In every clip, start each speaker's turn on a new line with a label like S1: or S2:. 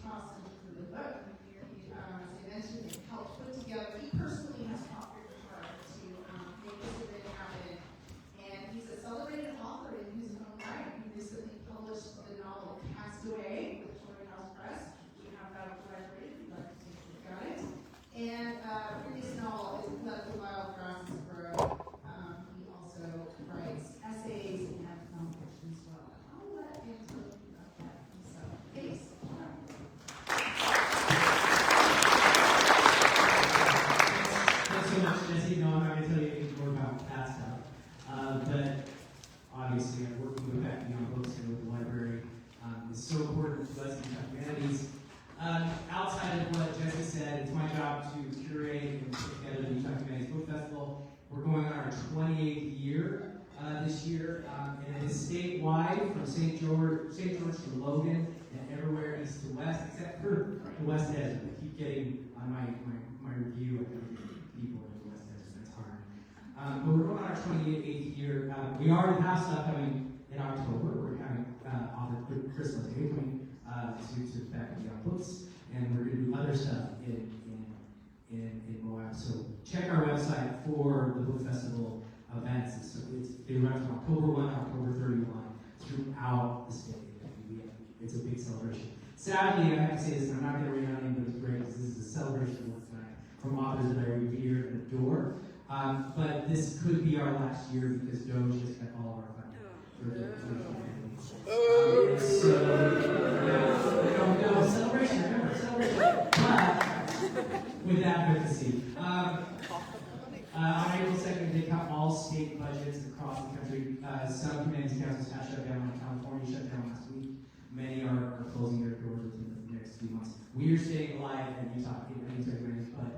S1: awesome for the book. As I mentioned, he helped put together, he personally has authored the part to make this event happen. And he's a celebrated author in his own right. He recently published the novel Castaway with House Press. We have that on the library if you'd like to take a look at it. And previous novel is Let the Wild Grasses Grow. He also writes essays and nonfiction as well. I'll let him tell you about that himself. Please.
S2: Thanks so much, Jesse. No, I'm not going to tell you anything more about that stuff. But obviously, I'm working with Back Beyond Books here with the library. It's so important to us in Humanities. Outside of what Jesse said, it's my job to curate and put together the Utah Humanities Book Festival. We're going on our 28th year this year, and it is statewide from St. George to Logan and everywhere east to west, except for the West Desert. I keep getting on my review people in the West Desert. That's hard. But we're going on our 28th year. We already have stuff coming in October. We're having on the Christmas Day coming to Back Beyond Books, and we're going to do other stuff in Moab. So check our website for the book festival events. So they run from October 1 to October 31 throughout the state. It's a big celebration. Sadly, I have to say this, and I'm not going to read out any, but it's great because this is a celebration tonight from authors that I revere and adore. But this could be our last year because Doge has got all of our funding for the no, celebration, remember, celebration. But with advocacy. On April 2nd, they cut all state budgets across the country. Some humanities councils have shut down. California shut down last week. Many are closing their doors within the next few months. We are staying alive at Utah Humanities, but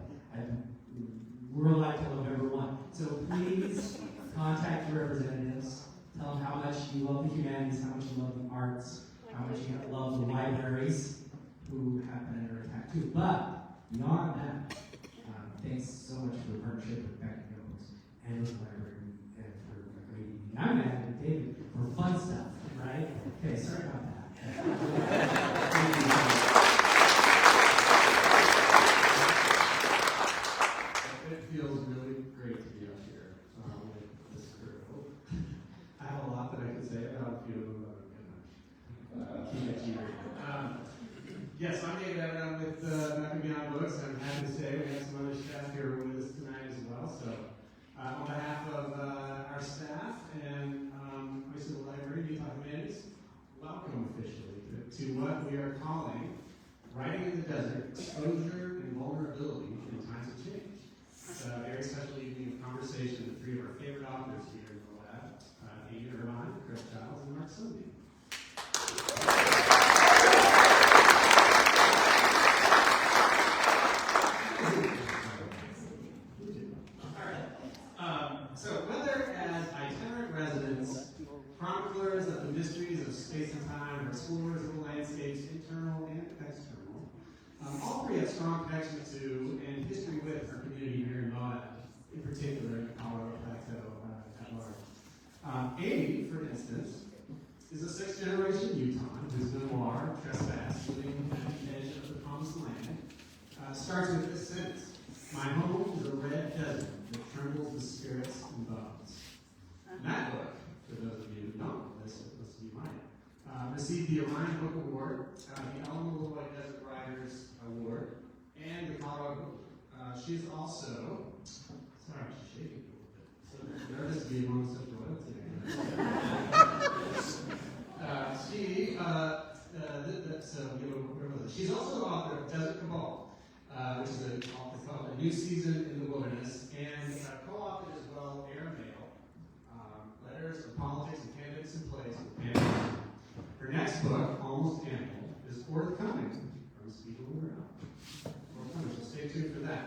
S2: we're alive till November 1. So please contact your representatives. Tell them how much you love the humanities, how much you love the arts, how much you love the libraries, who have been under attack too. But beyond that, thanks so much for the partnership with Back Beyond Books and with the library and for a great evening. I'm going to have to David for fun stuff, right? Okay, sorry about that.
S3: It feels really great to be up here with this crew. I have a lot that I could say about a few of them, but I'm going to keep it here. Yes, I'm David Evan. I'm with Back Beyond Books. I'm happy to say we have some other staff here with us tonight as well. So, on behalf of our staff and obviously the library, Utah Humanities, welcome officially to what we are calling Writing in the Desert, Exposure and Vulnerability in Times of Change. It's a very special evening of conversation with three of our favorite authors here in the lab, Irvine, Chris Giles, and Mark Sundeen. So whether as itinerant residents, chroniclers of the mysteries of space and time, or explorers of the landscapes, internal and external, all three have strong connection to and history with our community here in Moab, in particular in the Colorado Plateau at large. Amy, for instance, is a sixth-generation Utahn whose memoir, Trespass, Living at the Edge of the Promised Land, starts with this sentence: "My home is a red desert that trembles with spirits and bones." And that book, for those of you who don't know this, you might, received the Irvine Book Award, the Alamo Little White Desert Writers Award, and the Colorado. She's also, sorry, she's shaking a little bit. So nervous to be among such royalty. She's also the author of Desert Cabal, which is an author called A New Season in the Wilderness, and co-authored as well Airmail, Letters of Politics and Candidates in Place with Pam. Her next book, Almost Animal, is forthcoming from Speaking of the Ground. Forthcoming, so stay tuned for that.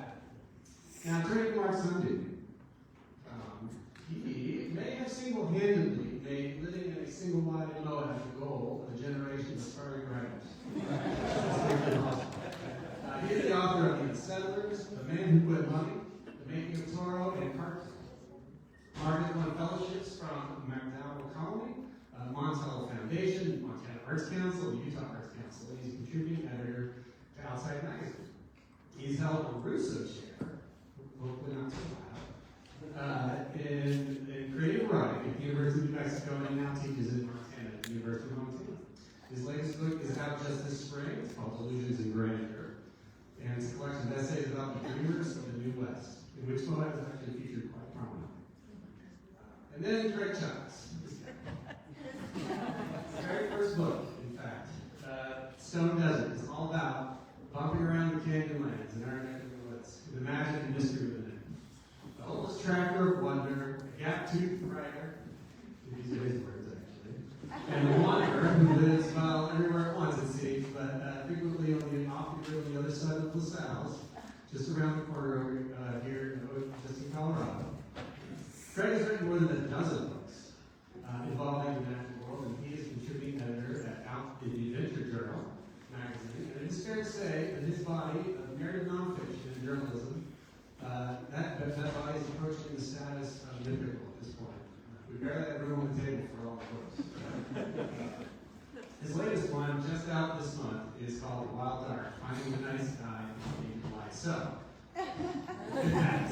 S3: Now, turning to Mark Sundeen. He may have single-handedly made living in a single-minded Moab the goal of a generation of aspiring writers. He is the author of The Unsettlers, The Man Who Quit Money, The Making of Toro, and Carter. Mark has won fellowships from MacDowell Colony, Montel Foundation, Montana Arts Council, Utah Arts Council. He's a contributing editor to Outside Magazine. He's held a Russo Chair, hopefully not too loud, in creative writing at the University of New Mexico, and now teaches in Montana at the University of Montana. His latest book is out just this spring. It's called Illusions and Grandeur, and it's a collection of essays about the dreamers of the New West, in which Moab is actually featured quite prominently. And then Greg Childs. His very first book, in fact, Stone Desert, is all about bumping around the Canyonlands in our neck of the woods, the magic and mystery within it. The oldest tracker of wonder, a gap-toothed writer, these are his words actually, and a wanderer who lives, well, everywhere at once it seems, but frequently off the other side of LaSalle's, just around the corner over here, just in Colorado. Craig has written more than a dozen books involving the natural world, and he is contributing editor at Out in the Adventure Journal magazine. And it is fair to say that his body of narrative nonfiction and journalism, that body is approaching the status of mythical at this point. We barely have room on the table for all the books. His latest one, just out this month, is called The Wild Dark, Finding the Night Sky and the Light. So, with that,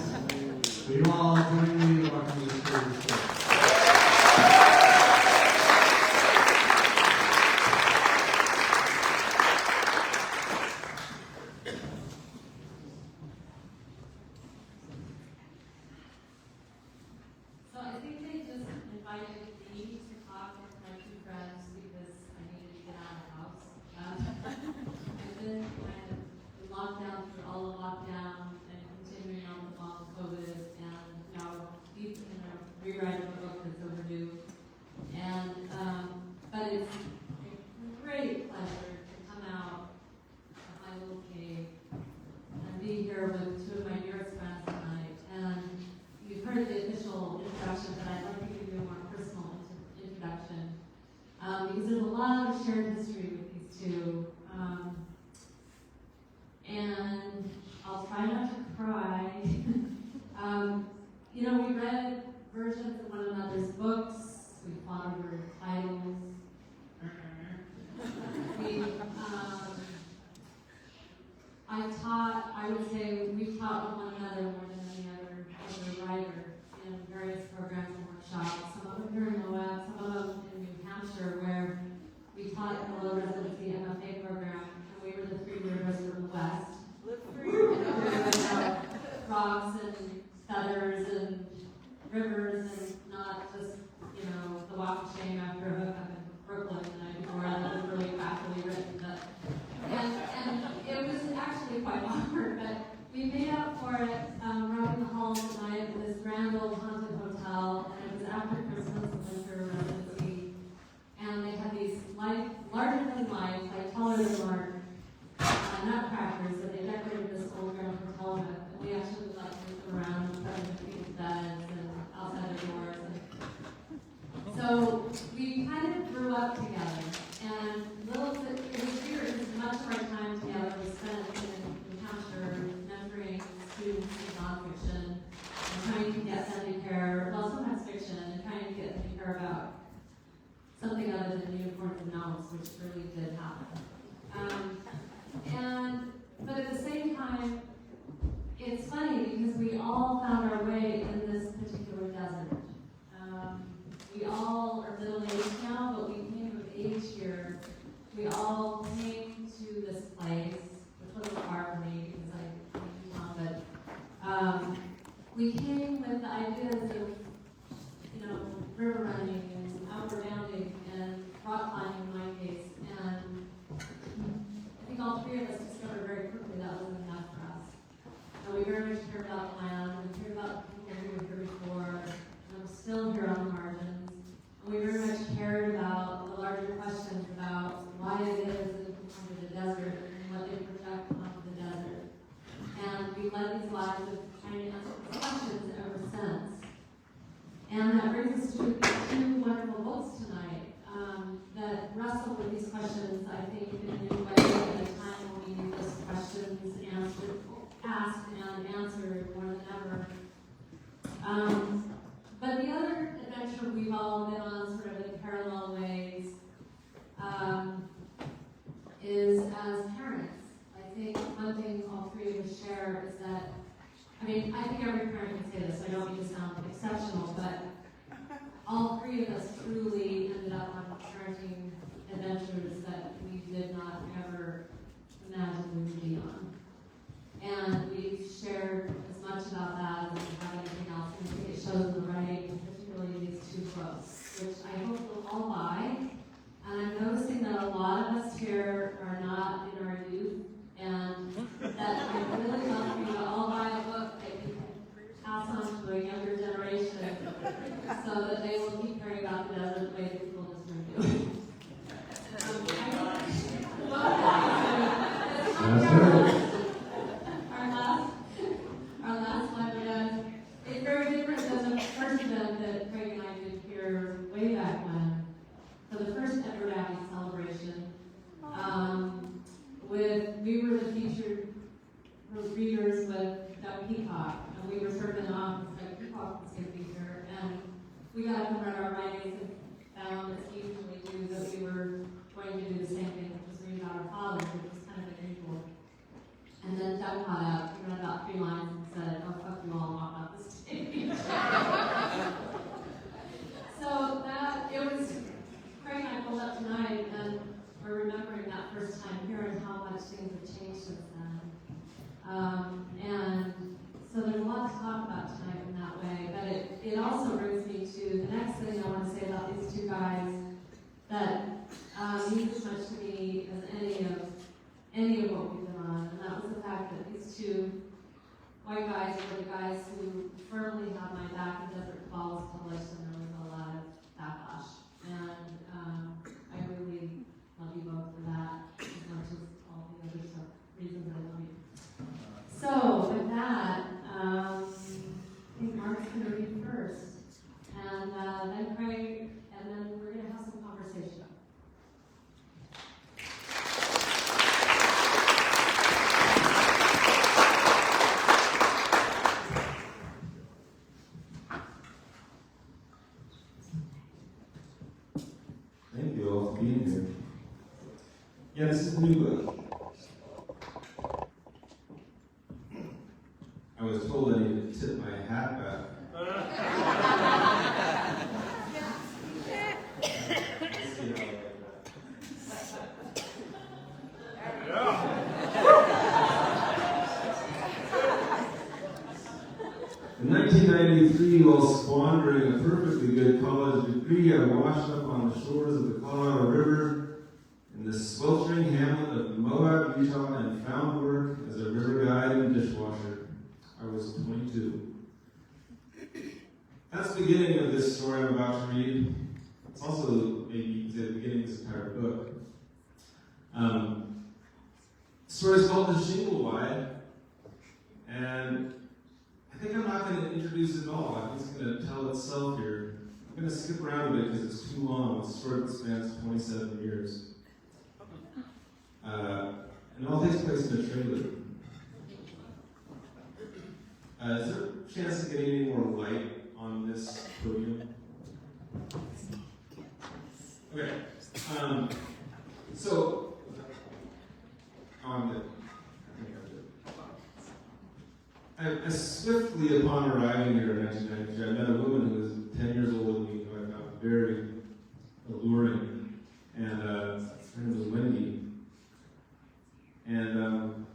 S3: will you all join me in welcoming the spirit of the story?
S4: So I think they just invited me to talk with my two friends because I needed to get out of the house. I've been kind of in lockdown through all the lockdown and continuing on with all the COVID, and now deep in a rewriting of a book that's overdue. And but it's a great pleasure to come out of my little cave and be here with two of my dearest friends tonight. And you've heard the official introduction, but I'd like to give you a more personal introduction. Because there's a lot of shared history with these two. And I'll try not to cry. We read versions of one another's books. We fought over titles. I would say we've taught one another more than any other writer in various programs and workshops. Some of them here in Moab, some of them in New Hampshire, where we taught in the low residency MFA program, and we were the three rivers from the West. Rocks and feathers and rivers, and not just, the walk of shame after a hookup in Brooklyn the night before. That was really factually written. And it was actually quite awkward, but we made up for it roaming the halls at night at this grand old haunted hotel, and it was after Christmas and winter residency, and they had these larger than life, like taller than life, nutcrackers that they decorated this old grand hotel with, and we actually would move them around and put them in people's beds and outside their doors. So we kind of grew up together, and it was weird because much of our time together was spent in New Hampshire mentoring students in nonfiction and trying to get them to care, well, sometimes fiction, and trying to get them to care about something other than unicorns and gnomes, which really did happen. But at the same time, it's funny because we all found our way in this particular desert. We all are middle-aged now, but we came of age here. We all came to this place, which wasn't far from me because I came from, but we came with the ideas of, river running and outward bounding and rock climbing in my case. And I think all three of us discovered very quickly that wasn't enough for us. And we very much cared about the land, we cared about the people who were here before, and I'm still here on the margins. And we very much cared about the larger questions about why it is that people come to the desert and what they project onto the desert. And we led these lives of trying to answer these questions ever since. And that brings us to two wonderful books tonight that wrestle with these questions, I think, in a new way at a time when we need those questions asked and answered more than ever. But the other adventure we've all been on sort of in a parallel way share is that, I mean, I think every parent can say this, I don't mean to sound exceptional, but all three of us truly ended up on parenting adventures that we did not ever imagine we would be on. And we've shared as much about that as we have anything else, and I think it shows in the writing, particularly these two books, which I hope you'll all buy. And I'm noticing that a lot of us here are not in our youth, and that I really love for you to all buy a book that you can pass on to a younger generation so that they will keep hearing about the desert the way that people just are doing. Our last live event is very different than the first event that Craig and I did here way back when, for the first Edward Abbey celebration. We were the featured readers with Doug Peacock, and we were serving an office. Doug Peacock was going to be here, and we got up and read our writings and found, as we usually do, that we were going to do the same thing, which was read about our fathers, which was kind of unusual. And then Doug caught up, he read about 3 lines and said, "Oh, fuck you all, and walked off the stage." So it was, Craig and I pulled up tonight, and we're remembering that first time here and how much things have changed since then. And so there's a lot to talk about tonight in that way, but it also brings me to the next thing I want to say about these two guys that means as much to me as any of what we've been on, and that was the fact that these two white guys were the guys who firmly had my back in Desert Falls published, and there was a lot of backlash. And I really love you both for that, as much as all the other reasons I love you. So with that, I think Mark's going to read first, and then Craig, and then we're going to have some conversation.
S5: Thank you all for being here. Yeah, this is the new book. I was told I needed to tip my hat back. In 1993, while squandering a perfectly good college degree, I washed up on the shores of the Colorado River in the sweltering hamlet of Moab, Utah, and found work as a river guide and dishwasher. I was 22. That's the beginning of this story I'm about to read. It's also, maybe you can say, the beginning of this entire book. The story is called The Shingle Wide, and I think I'm not going to introduce it all. I think it's going to tell itself here. I'm going to skip around a bit because it's too long. It's a story that spans 27 years. And it all takes place in a trailer. Is there a chance of getting any more light on this podium? Okay. So, I'm good. I swiftly, upon arriving here in 1993, I met a woman who was 10 years older than me, who I found very alluring, and her name was Wendy. And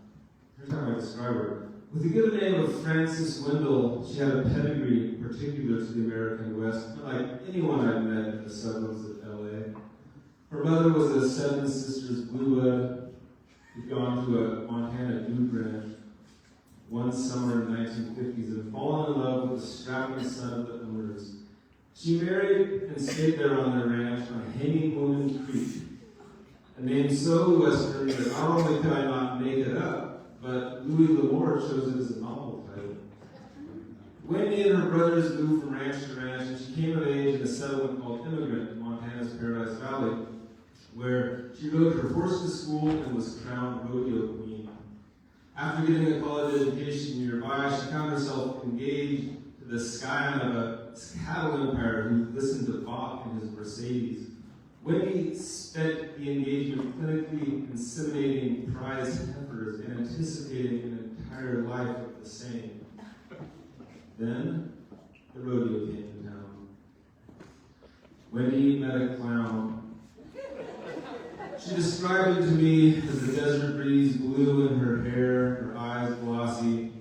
S5: here's how I describe her. With the given name of Frances Wendell, she had a pedigree particular to the American West, unlike anyone I'd met in the suburbs of LA. Her mother was a Seven Sisters Blue Blood who'd gone to a Montana dude ranch one summer in the 1950s and fallen in love with the strapping son of the owners. She married and stayed there on their ranch on Hanging Woman Creek, a name so Western that not only could I not make it up, but Louis L'Amour chose it as a novel title. Wendy and her brothers moved from ranch to ranch, and she came of age in a settlement called Immigrant in Montana's Paradise Valley, where she rode her horse to school and was crowned rodeo queen. After getting a college education nearby, she found herself engaged to the scion of a cattle empire who listened to Bach in his Mercedes. Wendy spent the engagement clinically inseminating prize heifers and anticipating an entire life looked the same. Then, the rodeo came to town. Wendy met a clown. She described him to me as the desert breeze blew in her hair, her eyes glossy.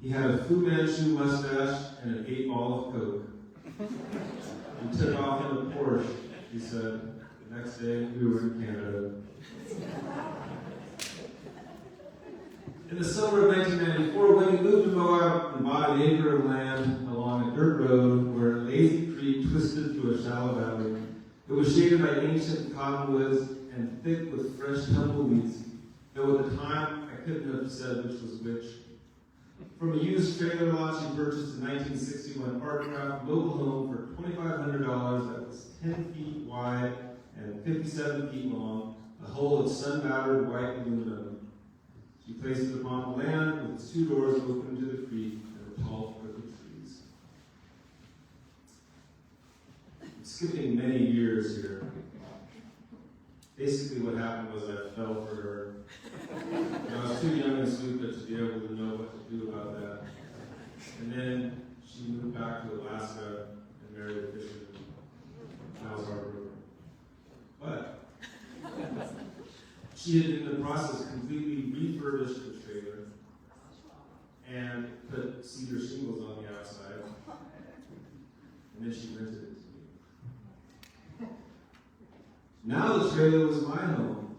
S5: He had a Fu Manchu mustache and an 8-ball of Coke. He took off in a Porsche, he said. The next day, we were in Canada. In the summer of 1994, Wendy moved to Moab and bought an acre of land along a dirt road where a lazy creek twisted through a shallow valley. It was shaded by ancient cottonwoods and thick with fresh tumbleweeds, though at the time I couldn't have said which was which. From a used trailer lot she purchased in 1961 Artcraft mobile home for $2,500 that was 10 feet wide and 57 feet long, a hull of sun-battered white aluminum. She placed it upon the land with its 2 doors open to the creek and the tall crooked trees. I'm skipping many years here. Basically what happened was I fell for her. I was too young and stupid to be able to know what to do about that. And then she moved back to Alaska and married a fisherman. I was heartbroken. But she had in the process completely refurbished the trailer and put cedar shingles on the outside. And then she rented it to me. Now the trailer was my home.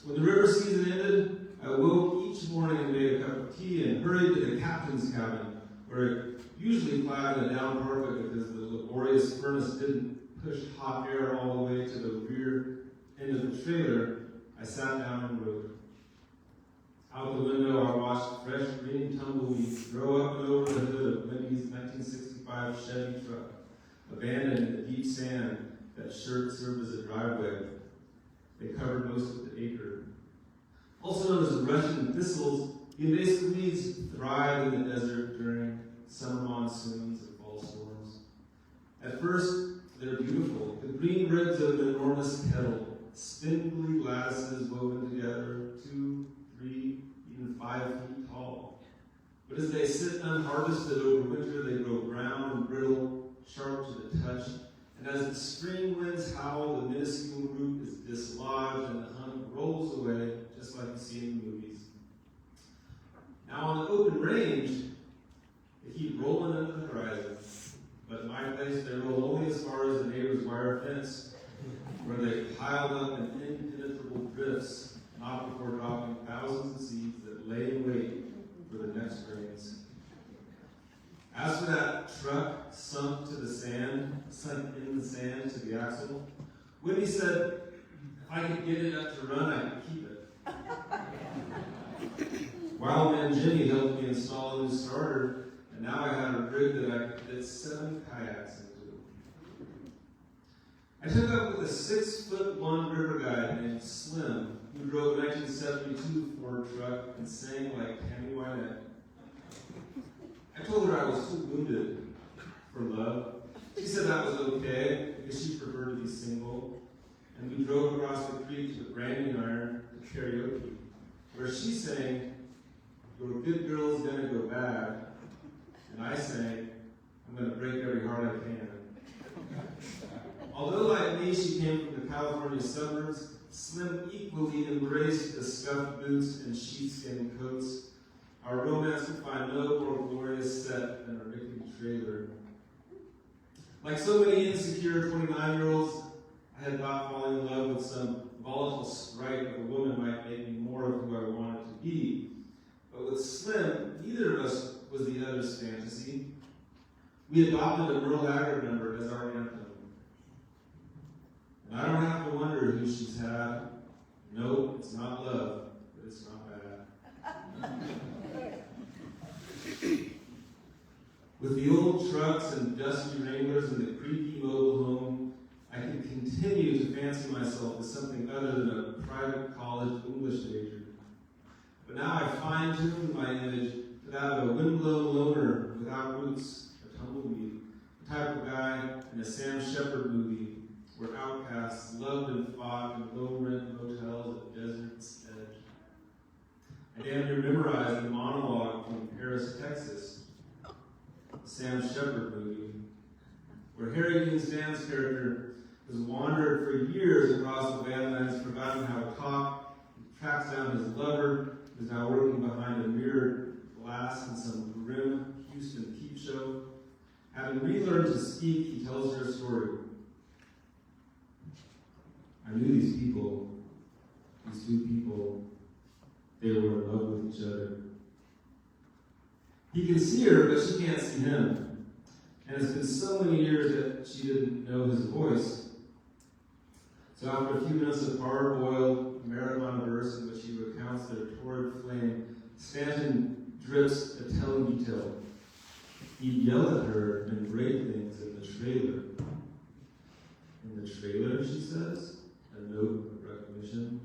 S5: When the river season ended, I woke each morning and made a cup of tea and hurried to the captain's cabin, where it usually plowed in a down carpet because the laborious furnace didn't push hot air all the way to the rear end of the trailer. I sat down and wrote. Out the window, I watched fresh green tumbleweeds grow up and over the hood of Wendy's 1965 Chevy truck, abandoned in the deep sand that served as a driveway. They covered most of the acre. Also known as Russian thistles, the invasive weeds thrive in the desert during summer monsoons and fall storms. At first, they're beautiful. The green ribs of an enormous kettle, spindly lattices woven together, 2, 3, even 5 feet tall. But as they sit unharvested over winter, they grow brown and brittle, sharp to the touch. And as the spring winds howl, the minuscule root is dislodged and the hunk rolls away, just like you see in the movies. Now on the open range, they keep rolling into the horizon. But in my place, they roll only as far as the neighbor's wire fence, where they piled up in impenetrable drifts, not before dropping thousands of seeds that lay in wait for the next rains. As for that truck sunk in the sand to the axle, Whitney said, if I could get it up to run, I could keep it. Wildman Jimmy helped me install a new starter, and now I had a rig that I could fit 7 kayaks into. I took up with a 6'1" river guide named Slim, who drove a 1972 Ford truck and sang like Tammy Wynette. I told her I was too wounded for love. She said that was okay, because she preferred to be single. And we drove across the creek to the Branding Iron to karaoke, where she sang, "Your good girl's gonna go bad." And I sang, "I'm gonna break every heart I can." Although like me, she came from the California suburbs, Slim equally embraced the scuffed boots and sheepskin coats. Our romance could find no more glorious set than our rickety trailer. Like so many insecure 29-year-olds, I had thought falling in love with some volatile sprite of a woman might make me more of who I wanted to be. But with Slim, neither of us was the other's fantasy. We adopted a Merle Haggard number as our anthem. And I don't have to wonder who she's had. No, it's not love, but it's not bad. With the old trucks and dusty Wranglers and the creaky mobile home, I could continue to fancy myself as something other than a private college English major. But now I fine-tuned my image to that of a windblown loner without roots, a tumbleweed, the type of guy in a Sam Shepard movie where outcasts loved and fought in low-rent motels at Desert's Edge. I damn near memorized the monologue from Paris, Texas, the Sam Shepard movie, where Harry Dean Stan's character has wandered for years across the Badlands, forgotten how to talk, tracks down his lover, is now working behind a mirrored glass in some grim Houston peep show. Having relearned to speak, he tells her a story. I knew these people, these two people, they were in love with each other. He can see her, but she can't see him. And it's been so many years that she didn't know his voice. So after a few minutes of hard-boiled marathon verse in which he recounts their torrid flame, Stanton drips a telling detail. He'd yell at her and break things in the trailer. In the trailer, she says, a note of recognition.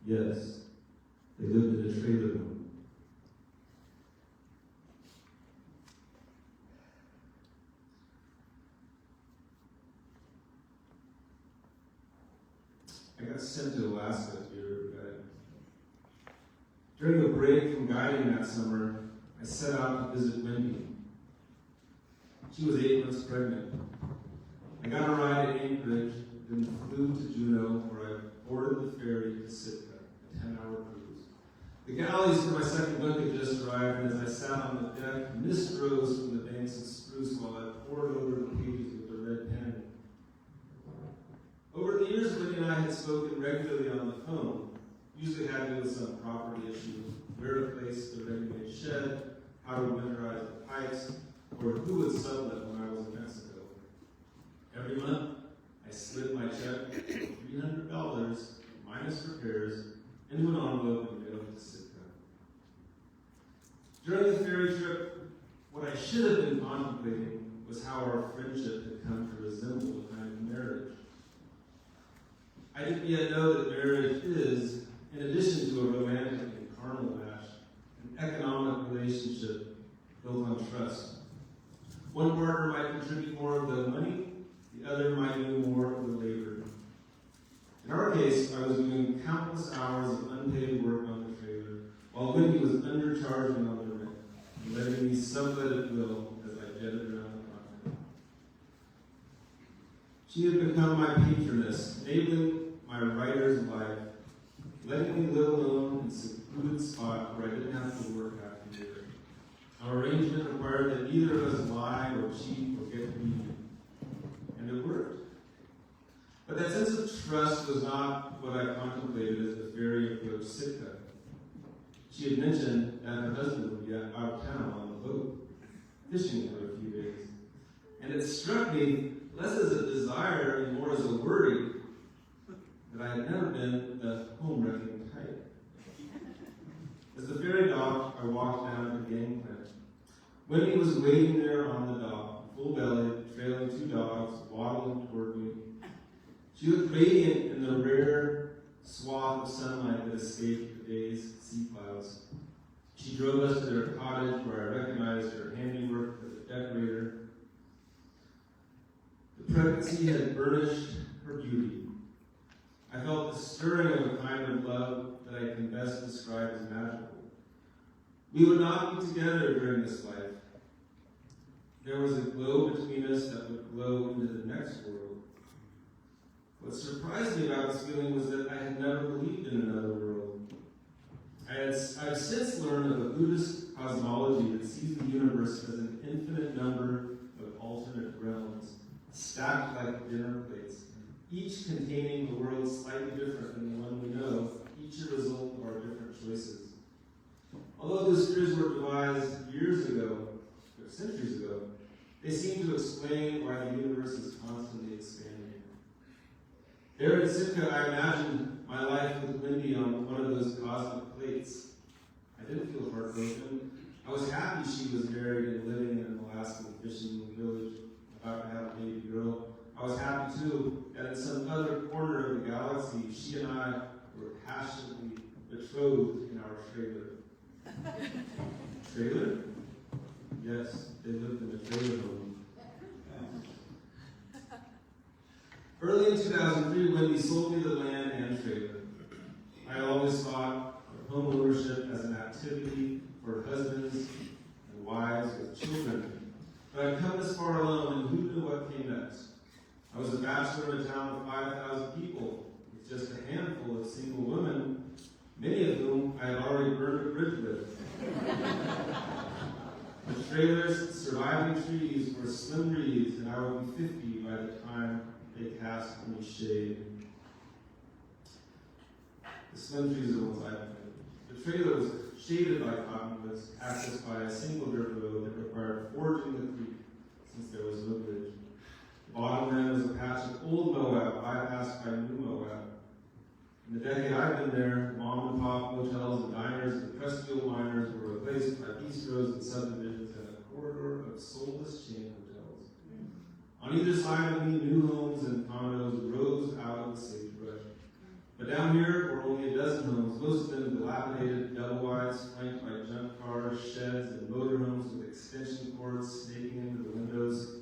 S5: Yes, they lived in a trailer home. I got sent to Alaska to be a river guide. During the break from guiding that summer, I set out to visit Wendy. She was 8 months pregnant. I got a ride at Anchorage, then flew to Juneau, where I boarded the ferry to Sitka, a 10-hour cruise. The galleys for my second book had just arrived, and as I sat on the deck, mist rose from the banks of spruce while I pored over the pages with a red pen. Over the years, Wendy and I had spoken regularly on the phone, usually had to do with some property issue, where to place the ready-made shed, how to winterize the pipes, or who would sublet when I was in Mexico. Every month, I slid my check for $300, minus repairs, into an envelope and mailed it to Sitka. During the ferry trip, what I should have been contemplating was how our friendship had come to resemble a kind of marriage. I didn't yet know that marriage is, in addition to a romantic and carnal match, an economic relationship built on trust. One partner might contribute more of the money, the other might do more of the labor. In our case, I was doing countless hours of unpaid work on the trailer, while Wendy was undercharging on the rent, and letting me sublet at will as I jetted around the continent. She had become my patroness, enabling my writer's life, letting me live alone in a secluded spot where I didn't have to work after year. Our arrangement required that neither of us lie or cheat or get greedy. And it worked. But that sense of trust was not what I contemplated as the ferry approached Sitka. She had mentioned that her husband would be out of town on the boat, fishing for a few days. And it struck me less as a desire and more as a worry that I had never been the home-wrecking type. As the ferry docked, I walked down to the gangplank. Wendy was waiting there on the dock, full-bellied, trailing 2 dogs, waddling toward me. She looked radiant in the rare swath of sunlight that escaped the day's sea clouds. She drove us to their cottage where I recognized her handiwork as a decorator. The pregnancy had burnished her beauty. I felt the stirring of a kind of love that I can best describe as magical. We would not be together during this life. There was a glow between us that would glow into the next world. What surprised me about this feeling was that I had never believed in another world. I've since learned of a Buddhist cosmology that sees the universe as an infinite number of alternate realms, stacked like dinner plates, each containing a world slightly different than the one we know, each a result of our different choices. Although those spheres were devised years ago, or centuries ago, they seem to explain why the universe is constantly expanding. There in Sitka, I imagined my life with Wendy on one of those cosmic plates. I didn't feel heartbroken. I was happy she was married and living in an Alaskan fishing village, about to have a baby girl. I was happy, too, that in some other corner of the galaxy, she and I were passionately betrothed in our trailer. Trailer? Yes, they lived in a trailer home. Early in 2003, Wendy sold me the land and trailer. I always thought, home ownership as an activity for husbands and wives with children. But I'd come this far alone, and who knew what came next? I was a bachelor in a town of 5,000 people, with just a handful of single women, many of whom I had already burned a bridge with. The trailer's surviving trees were slim reeds, and I would be 50 by the time they cast me shade. The slim trees are the ones I planted. The trailer was shaded by cottonwoods, accessed by a single dirt road that required fording the creek, since there was no bridge. The bottom end was a patch of old Moab, bypassed by new Moab. In the decade I've been there, mom and pop hotels and diners and Pressfield miners were replaced by bistros and subdivisions and a corridor of soulless chain hotels. On either side of me, new homes and condos rose out of the sagebrush. But down here were only a dozen homes, most of them dilapidated, double-wides, flanked by junk cars, sheds, and motorhomes with extension cords snaking into the windows.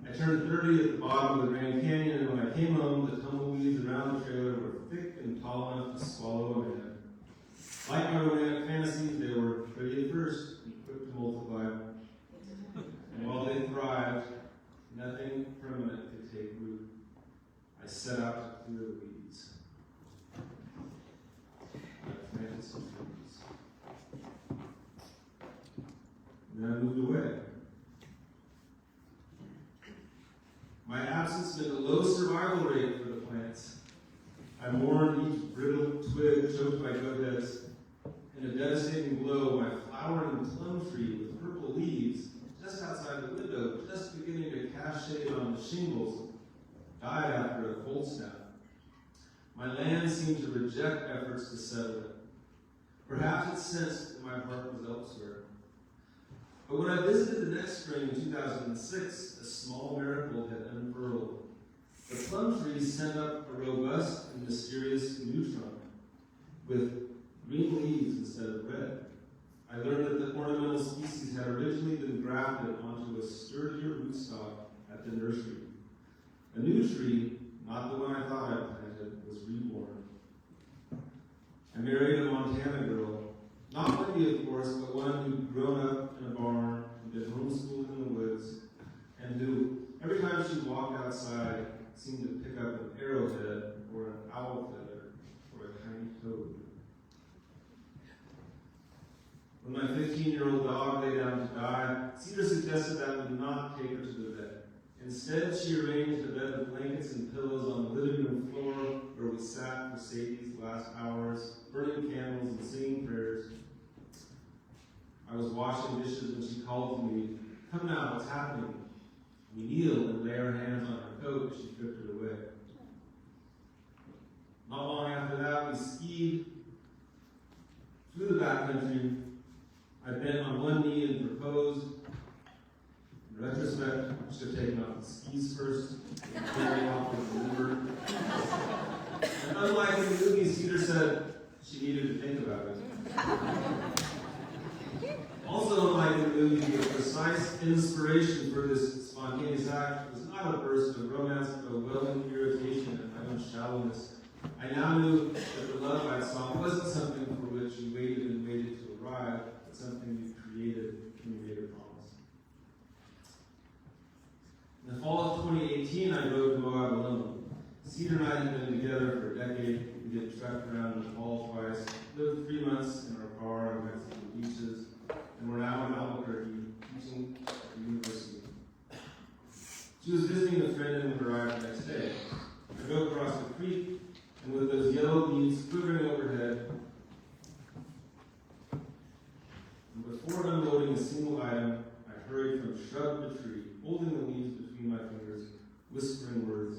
S5: I turned 30 at the bottom of the Grand Canyon, and when I came home, the tumbleweeds around the trailer were thick and tall enough to swallow a man. Like my romantic fantasies, they were pretty at first and quick to multiply. And while they thrived, nothing permanent could take root. I set out to clear the weeds. I planted some trees. And then I moved away. My absence meant a low survival rate for the plants. I mourned each brittle twig choked by goatheads. In a devastating blow, my flowering plum tree with purple leaves just outside the window, just beginning to cast shade on the shingles, died after a cold snap. My land seemed to reject efforts to settle it. Perhaps it sensed that my heart was elsewhere. But when I visited the next spring in 2006, a small miracle had unfurled. The plum trees sent up a robust and mysterious new trunk with green leaves instead of red. I learned that the ornamental species had originally been grafted onto a sturdier rootstock at the nursery. A new tree, not the one I thought I planted, was reborn. I married a Montana girl. Not Wendy, of course, but one who'd grown up in a barn and been homeschooled in the woods, and who, every time she walked outside, seemed to pick up an arrowhead or an owl feather or a tiny toad. When my 15-year-old dog lay down to die, Cedar suggested that I would not take her to the vet. Instead, she arranged a bed of blankets and pillows on the living room floor where we sat for Sadie's last hours, burning candles and singing prayers. I was washing dishes when she called to me, "Come now, what's happening?" We kneeled and lay our hands on her coat as she drifted away. Not long after that, we skied through the backcountry. I bent on one knee and proposed. In retrospect, I should have taken off the skis first, and carried off with the Uber. And unlike in the movie, Cedar said she needed to think about it. Also, unlike in the movie, the precise inspiration for this spontaneous act was not a burst of romance, but a welling irritation at my own shallowness. I now knew that the love I saw wasn't something for which you waited and waited to arrive, but something you created when you made a promise. In the fall of 2018, I rode to Moab alone. Cedar and I had been together for a decade. We had trekked around Nepal twice, lived 3 months in our car on Mexican beaches, and we're now in Albuquerque teaching at the university. She was visiting a friend and would arrive the next day. I drove across the creek, and with those yellow leaves quivering overhead, and before unloading a single item, I hurried from shrub to tree, holding the leaves between my fingers, whispering words.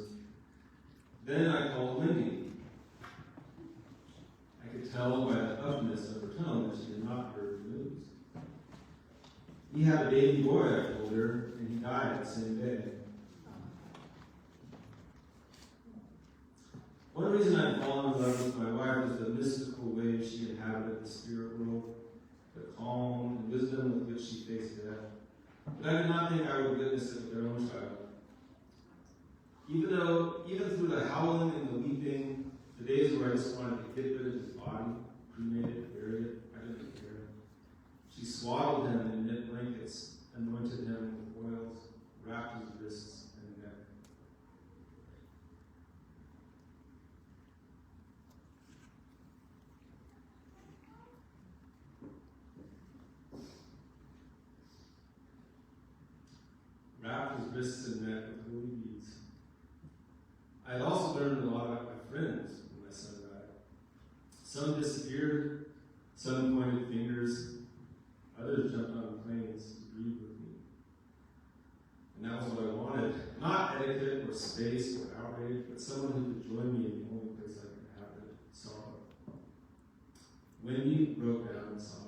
S5: Then I called Wendy. I could tell by the upness of her tone that she had not heard the news. He had a baby boy, I told her, and he died the same day. One reason I'd fallen in love with my wife was the mystical way she inhabited the spirit world, the calm and wisdom with which she faced death. But I did not think I would witness it with their own child. Even through the howling and the weeping, the days where I just wanted to get rid of his body, wrists and neck with holy beads. I had also learned a lot about my friends when my son died. Some disappeared, some pointed fingers, others jumped on planes to grieve with me. And that was what I wanted. Not etiquette or space or outrage, but someone who could join me in the only place I could have it, sorrow. Wendy broke down and sobbed.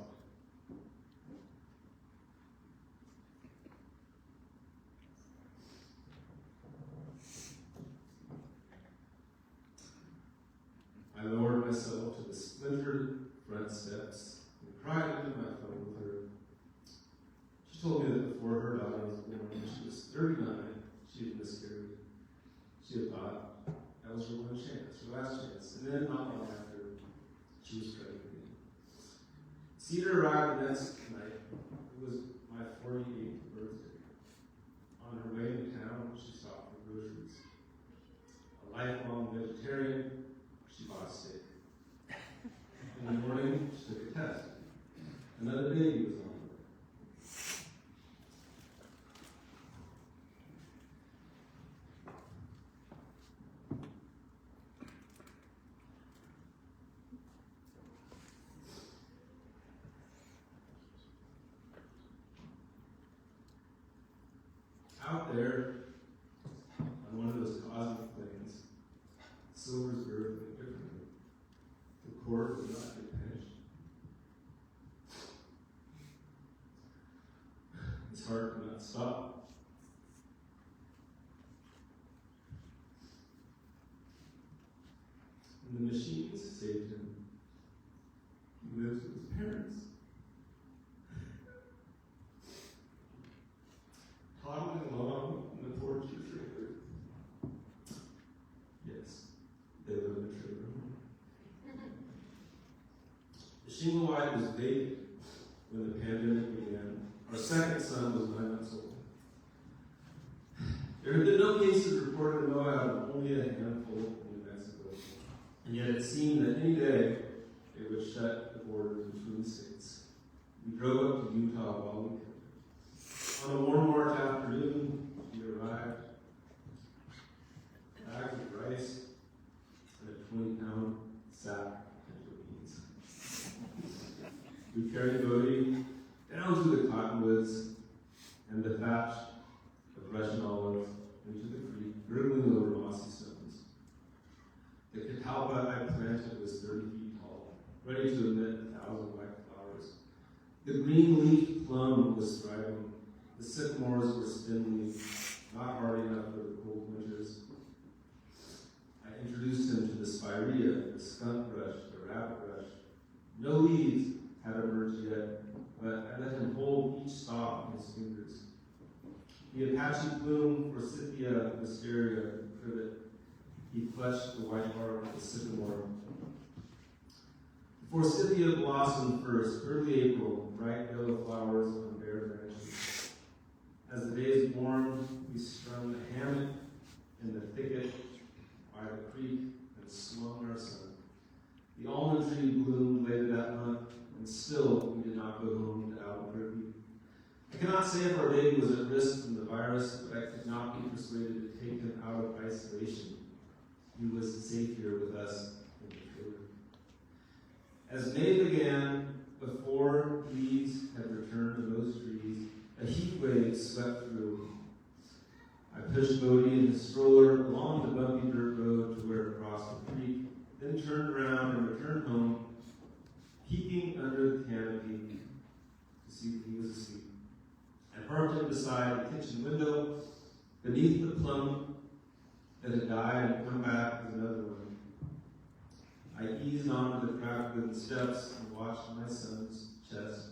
S5: I lowered myself to the splintered front steps and cried into my phone with her. She told me that before her daughter was born, when she was 39, she had miscarried. She had thought that was her one chance, her last chance. And then, not long after, she was pregnant again. Cedar arrived the next night. It was my 48th birthday. On her way to town, she stopped for groceries. A lifelong vegetarian, she bought a steak. In the morning, she took a test. Another baby was on the way. Out there, on one of those cosmic planes, Silver's birth differently. The court would not get finished. His heart could not stop. And the machines saved him. He lives with his parents. Toddling along in the torture trailer. Yes, they live in a trailer. The shingle white was vacant when the pandemic began. Our second son was 9 months old. There had been no cases reported in Moab, only a handful in New Mexico. And yet it seemed that any day they would shut the border between the states. We drove up to Utah while we could. On a warm March afternoon, we arrived. Bags of rice and a 20-pound sack of pinto beans. We carried Bodie down through the cottonwoods and the thatch of Russian olives into the creek, gurgling over mossy stones. The catalpa I planted was 30 feet tall, ready to emit 1,000 white flowers. The green-leafed plum was thriving. The sycamores were spindly, not hard enough for the cold winters. I introduced him to the spirea, the skunk brush, the rabbit brush. No leaves had emerged yet, but I let him hold each stalk in his fingers. The Apache plume, Forsythia wisteria, privet. He clutched the white bark of the sycamore. The Forsythia blossomed first, early April, bright yellow flowers on bare branches. As the days warmed, we strung a hammock in the thicket by the creek and swung our son. The almond tree bloomed later that month, and still we did not go home to Albuquerque. I cannot say if our baby was at risk from the virus, but I could not be persuaded to take him out of isolation. He was safe here with us in the trailer. As May began, before leaves had returned to those trees, a heat wave swept through. I pushed Bodie in his stroller along the bumpy dirt road to where it crossed the creek, then turned around and returned home, peeping under the canopy to see if he was asleep. I parked him beside the kitchen window, beneath the plum that had died and come back with another one. I eased onto the cracked wooden steps and watched my son's chest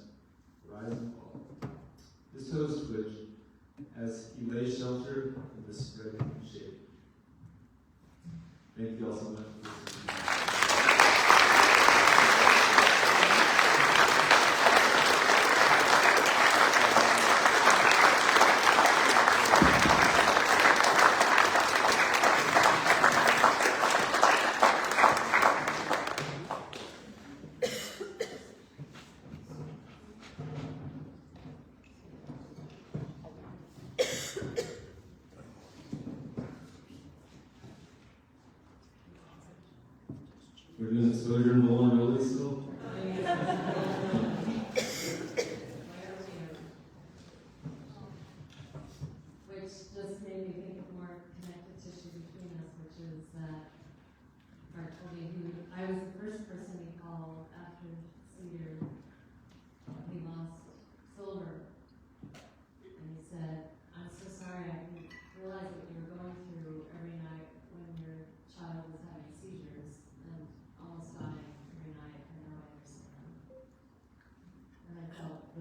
S5: rise and fall. His toes twitched as he lay sheltered in the spreading shade. Thank you all so much for listening.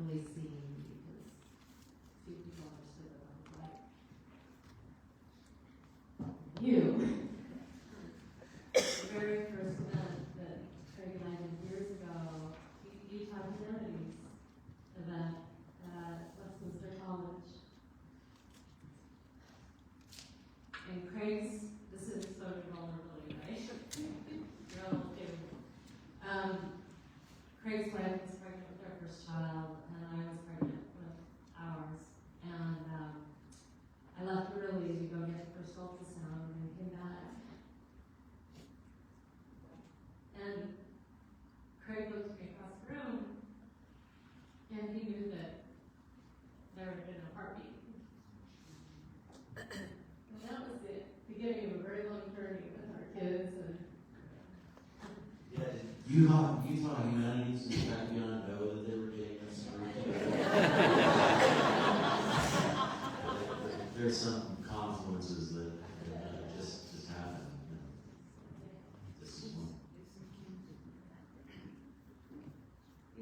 S4: really seen because few people understood what I was like. You. The very first event that Craig and I did years ago, Utah Humanities event at Westminster College. And this is social vulnerability, right? You're all okay with it. Craig's wife was pregnant with their first child, and I was pregnant with ours. And I left early to go get the first ultrasound and came back. And Craig looked at me across the room, and he knew that there had been a heartbeat. And that was the beginning of a very long journey with our kids. And
S6: Utah Humanities and back beyond know that they were getting us through. There's some confluences that just happen. This is one.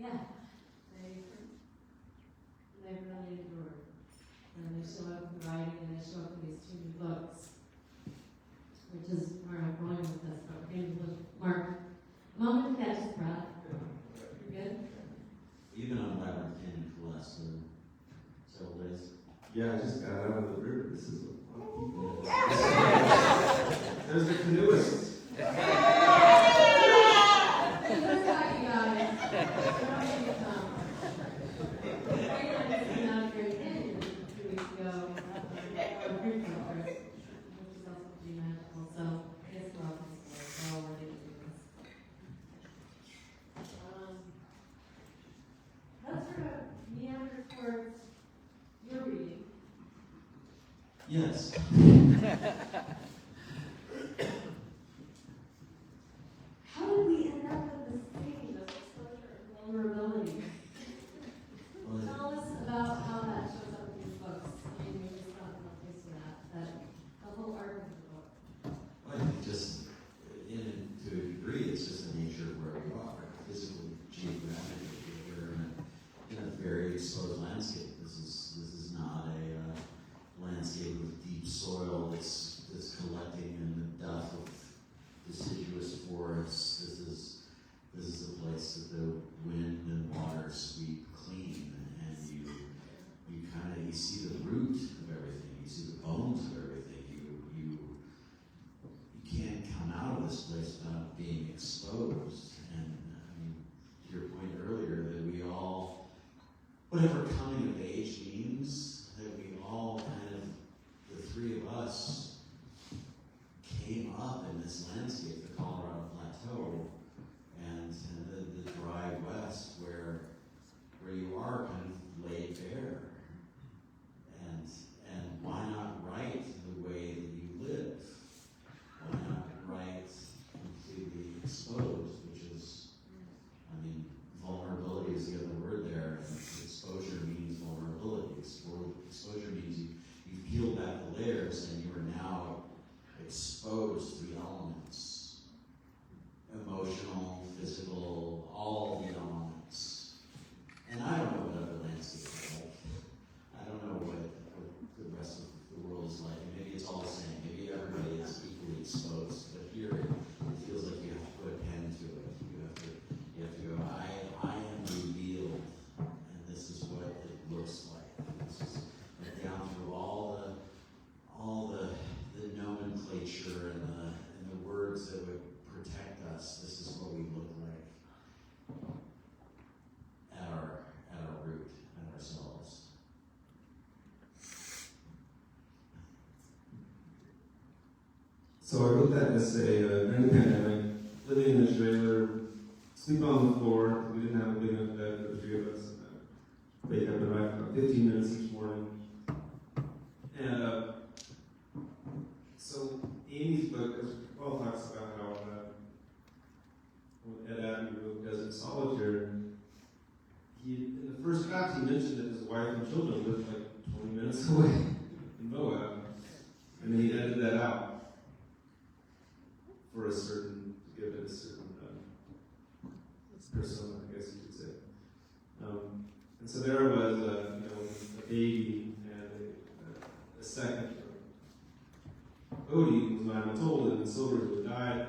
S4: yeah, they really endured. And they show up in writing, and they show up in these two new books, which is where I'm going with this. But we're going to look, Mark, a moment to catch his breath. You're good?
S6: You've been on Labyrinth Canyon for the last several days.
S5: Yeah, I just got out of the river. This is a lot of people. There's the canoeists.
S4: Let's talk, you guys. Why don't you come? Craig and I just came out of Grand Canyon 2 weeks ago. A group of ours, which is also pretty magical. So, it's welcome. We're all ready to do this. Let's sort of meander towards your reading.
S6: Yes.
S4: How did we end up with this theme of exposure and vulnerability?
S6: Well,
S4: Tell us about how that shows up in these books. I mean, we just got in a place with that the whole arc of the book.
S6: I think just, to a degree, it's just the nature of where we are, physically, geographically. We're in a very exposed landscape. This is not a landscape with deep soil that's collecting in the duff of deciduous forests. This is a place that the wind and water sweep clean, and you see the root of everything. You see the bones of everything. You can't come out of this place without being exposed. And I mean, to your point earlier, that we all, whatever coming of age means, that we all kind of, the three of us, came up in this landscape, the Colorado Plateau, and the dry West, where you are kind of laid bare. And why not write the way that you live? Why not write completely exposed, which is, I mean, vulnerability is the other word there. Exposure means vulnerability. Exposure means you've peeled back the layers and you are now exposed to the elements. Emotional, physical, all the elements. And I don't know what other landscape is like. I don't know what the rest of the world is like. Maybe it's all the same. Maybe everybody is equally exposed. But here, it feels like you have to put a pen to it. You have to go, I am revealed, and this is what it looks like. This is like down through all the nomenclature and the words that would protect us. This is what we look like at our root, at ourselves.
S5: So I wrote that essay during the pandemic, living in a trailer, sleeping on the floor. We didn't have a big enough bed for the three of us. Wake up and write for about 15 minutes each morning. And so Amy's book as well talks about how when Ed Abbey wrote Desert Solitaire, in the first draft he mentioned that his wife and children lived like 20 minutes away in Moab. And then he edited that out for to give it a certain persona, I guess you could say. And so there was a baby and a second. Odie was 9 months old and Silver would died.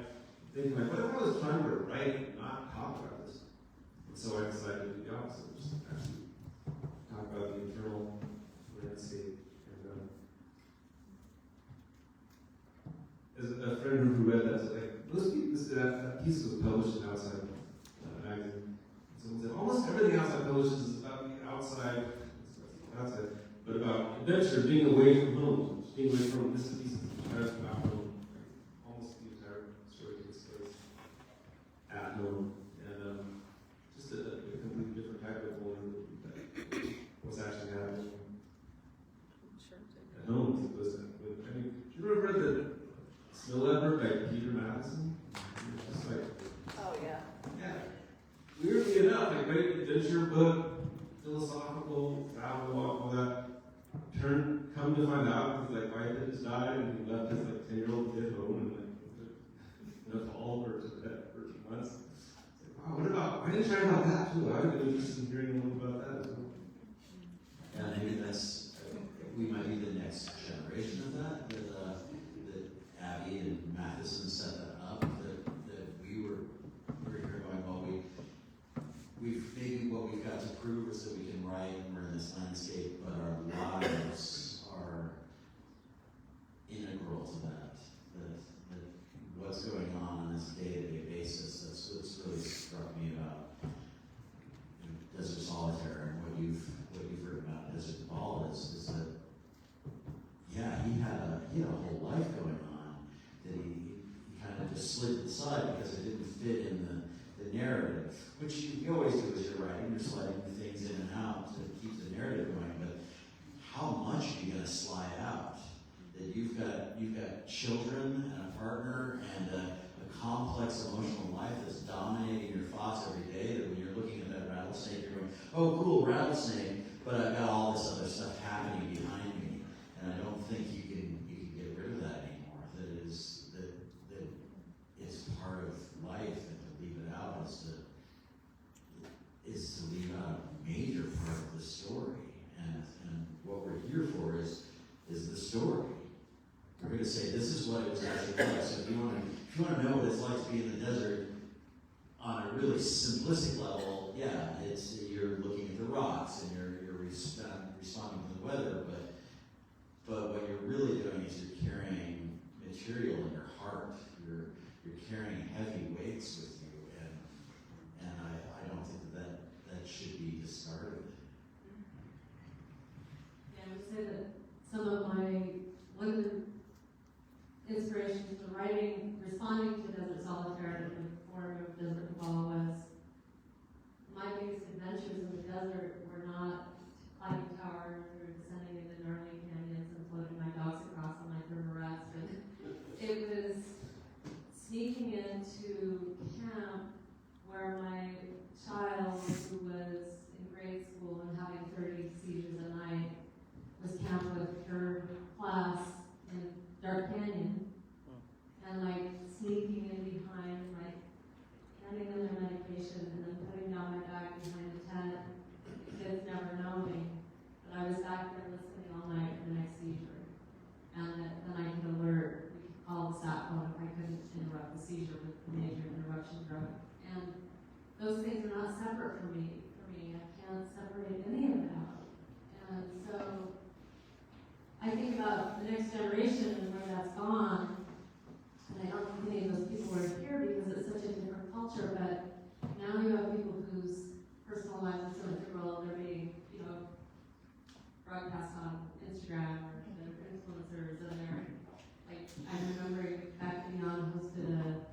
S5: Thinking like, what if I was trying to write and not talk about this? And so I decided to do the opposite, just actually talk about the internal landscape. And as a friend who read that, was like, that piece was published in Outside magazine. Someone said, almost everything Outside publishes is about the outside, but about adventure, being away from home, being away from this piece of about home. Almost the entire story takes place at home. And just a completely different type of home that what's actually happening at home as opposed to, I mean, do you remember the Snow Leopard by Peter Madison? Just like,
S7: Oh, yeah.
S5: yeah. Weirdly enough, a great adventure book, philosophical, travel, all that. Come to find out, his wife had just died, and he left his 10-year-old kid home, and in a fall for 2 months. Wow, why didn't you write about that too? I would be interested in hearing a little about that as well.
S6: Yeah, maybe we might be the next generation of that Abby and Matheson set that up, that we were here going, well, maybe what we've got to prove is that we can write and we're in this landscape, but our lives are integral to that what's going on this day-to-day basis. That's what's really struck me about Desert Solitaire and what you've heard about Desert Ball is that, yeah, he had a whole life going on that he kind of just slid aside because it didn't fit in the narrative, which you always do as you're writing. You're sliding things in and out to keep the narrative going, but how much are you going to slide out? That you've got children and a partner and a complex emotional life that's dominating your thoughts every day, that when you're looking at that rattlesnake, you're going, oh, cool, rattlesnake, but I've got all this other stuff happening behind me, and I don't think you can get rid of that anymore. That it's part of life, and to leave it out is to leave out a major part of the story. And what we're here for is the story. We're going to say this is what it was actually like. So if you want to know what it's like to be in the desert on a really simplistic level, yeah, you're looking at the rocks and you're responding to the weather, but what you're really doing is you're carrying material in your heart. You're carrying heavy weights with you, and I don't think that should be discarded.
S4: Yeah, I would say that some of one of the inspirations for writing, responding to Desert Solitaire in the form of Desert Ball was my biggest adventures in the desert were not climbing towers or descending into gnarly canyons and floating my dogs across on my river rafts. It was sneaking into camp where my child, who was in grade school and having 30 seizures a night, was camped with her class in Dark Canyon, and sneaking in behind, handing them their medication, and then putting down my bag behind the tent. The kids never knowing that I was back there listening all night for the next seizure, and that then I could alert. We could call the sat phone if I couldn't interrupt the seizure with the major interruption drug. And those things are not separate from me. I can't separate any of it out. And so I think about the next generation and where that's gone, and I don't think any of those people are here because it's such a different culture, but now you have people whose personal lives are so integral, they're being, broadcast on Instagram, or they're influencers, and they're, I'm remembering back beyond hosted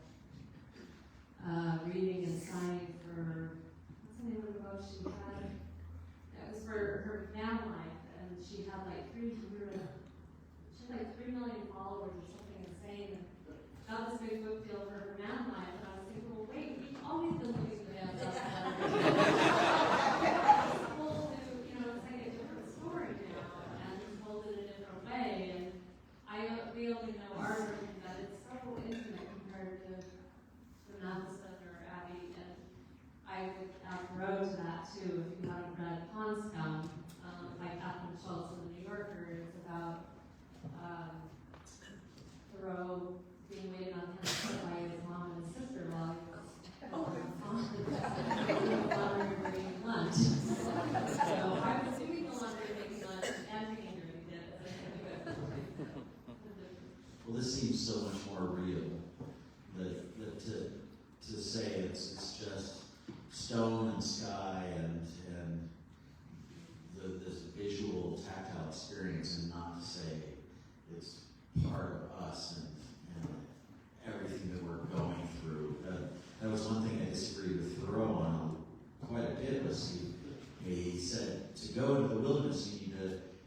S4: a reading and signing for, what's the name of the book up the road to that too. If you haven't read Pond Scum by Catherine Schultz in the New Yorker, it's about Thoreau being waited on his foot by his mom and his sister while he was laundry bringing lunch. So I was doing the laundry, making lunch, and taking her to dinner.
S6: Well, this seems so much more real. That to say it's just stone and sky and this visual, tactile experience, and not to say it's part of us and everything that we're going through. That was one thing I disagreed with Thoreau on quite a bit. Was he said to go into the wilderness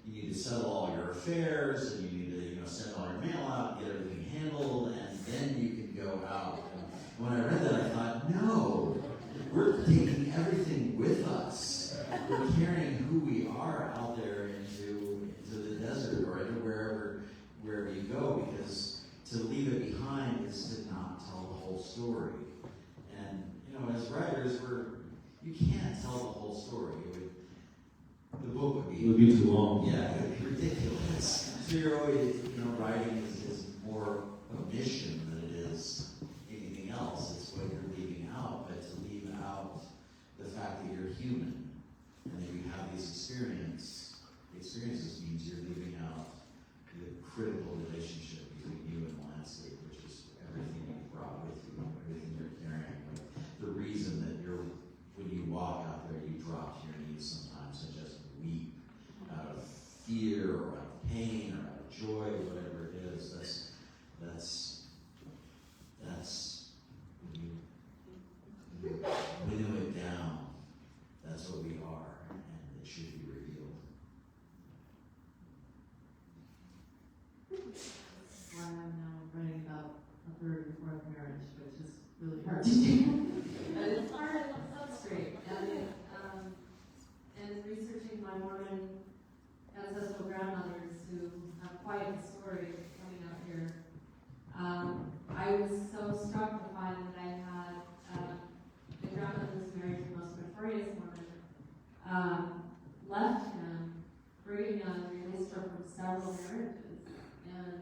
S6: you need to settle all your affairs, and you need to send all your mail out, get everything handled, and then you can go out. And when I read that, I thought, no, we're taking everything with us. We're carrying who we are out there into the desert or into wherever you go, because to leave it behind is to not tell the whole story. And as writers, you can't tell the whole story. The book would be
S5: too long.
S6: Yeah, it would be ridiculous. So you're always, writing is more a mission than it is anything else. It's what you're leaving out, but to leave out the fact that you're human and that you have these experiences means you're leaving out the critical relationship between you and the landscape, which is everything you brought with you, everything you're carrying. Like the reason that when you walk out there, you drop to your knees sometimes and just weep out of fear or out of pain or out of joy, whatever it is. That's when you winnow it down. That's what we are, and it should be revealed.
S4: Why I'm now writing about a third and fourth marriage, which is really hard to do. But it's hard on the substrate. And researching my Mormon ancestral grandmothers who have quite a story coming out here, I was so struck to find that I had a grandmother who's married to the most notorious Mormon, left him, Brigham Young released her from several marriages, and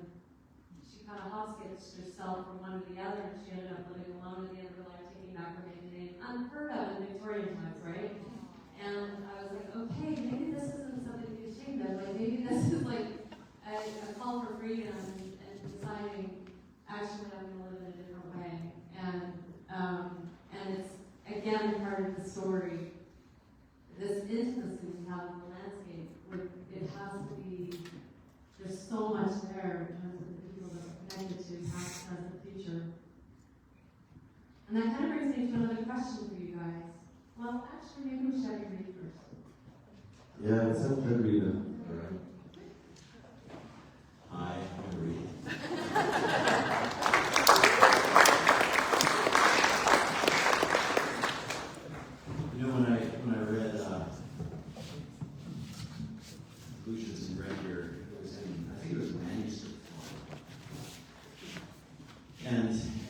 S4: she kind of hop-skipped herself from one to the other, and she ended up living alone at the end of her life, taking back her maiden name. Unheard of in Victorian times, right? And I was like, okay, maybe this isn't something to be ashamed of. Like, maybe this is like a call for freedom and deciding, actually, I'm going to live in a different way. And it's, again, part of the story, this intimacy we have in the landscape, where it has to be, there's so much there in terms of the people that are connected to past, present, future. And that kind of brings me to another question for you guys. Well, actually, maybe we should have you read first.
S5: Yeah, it's up to read them.
S6: I'm going to read. When I read Lucian's in Red here, it was I think it was a manuscript form.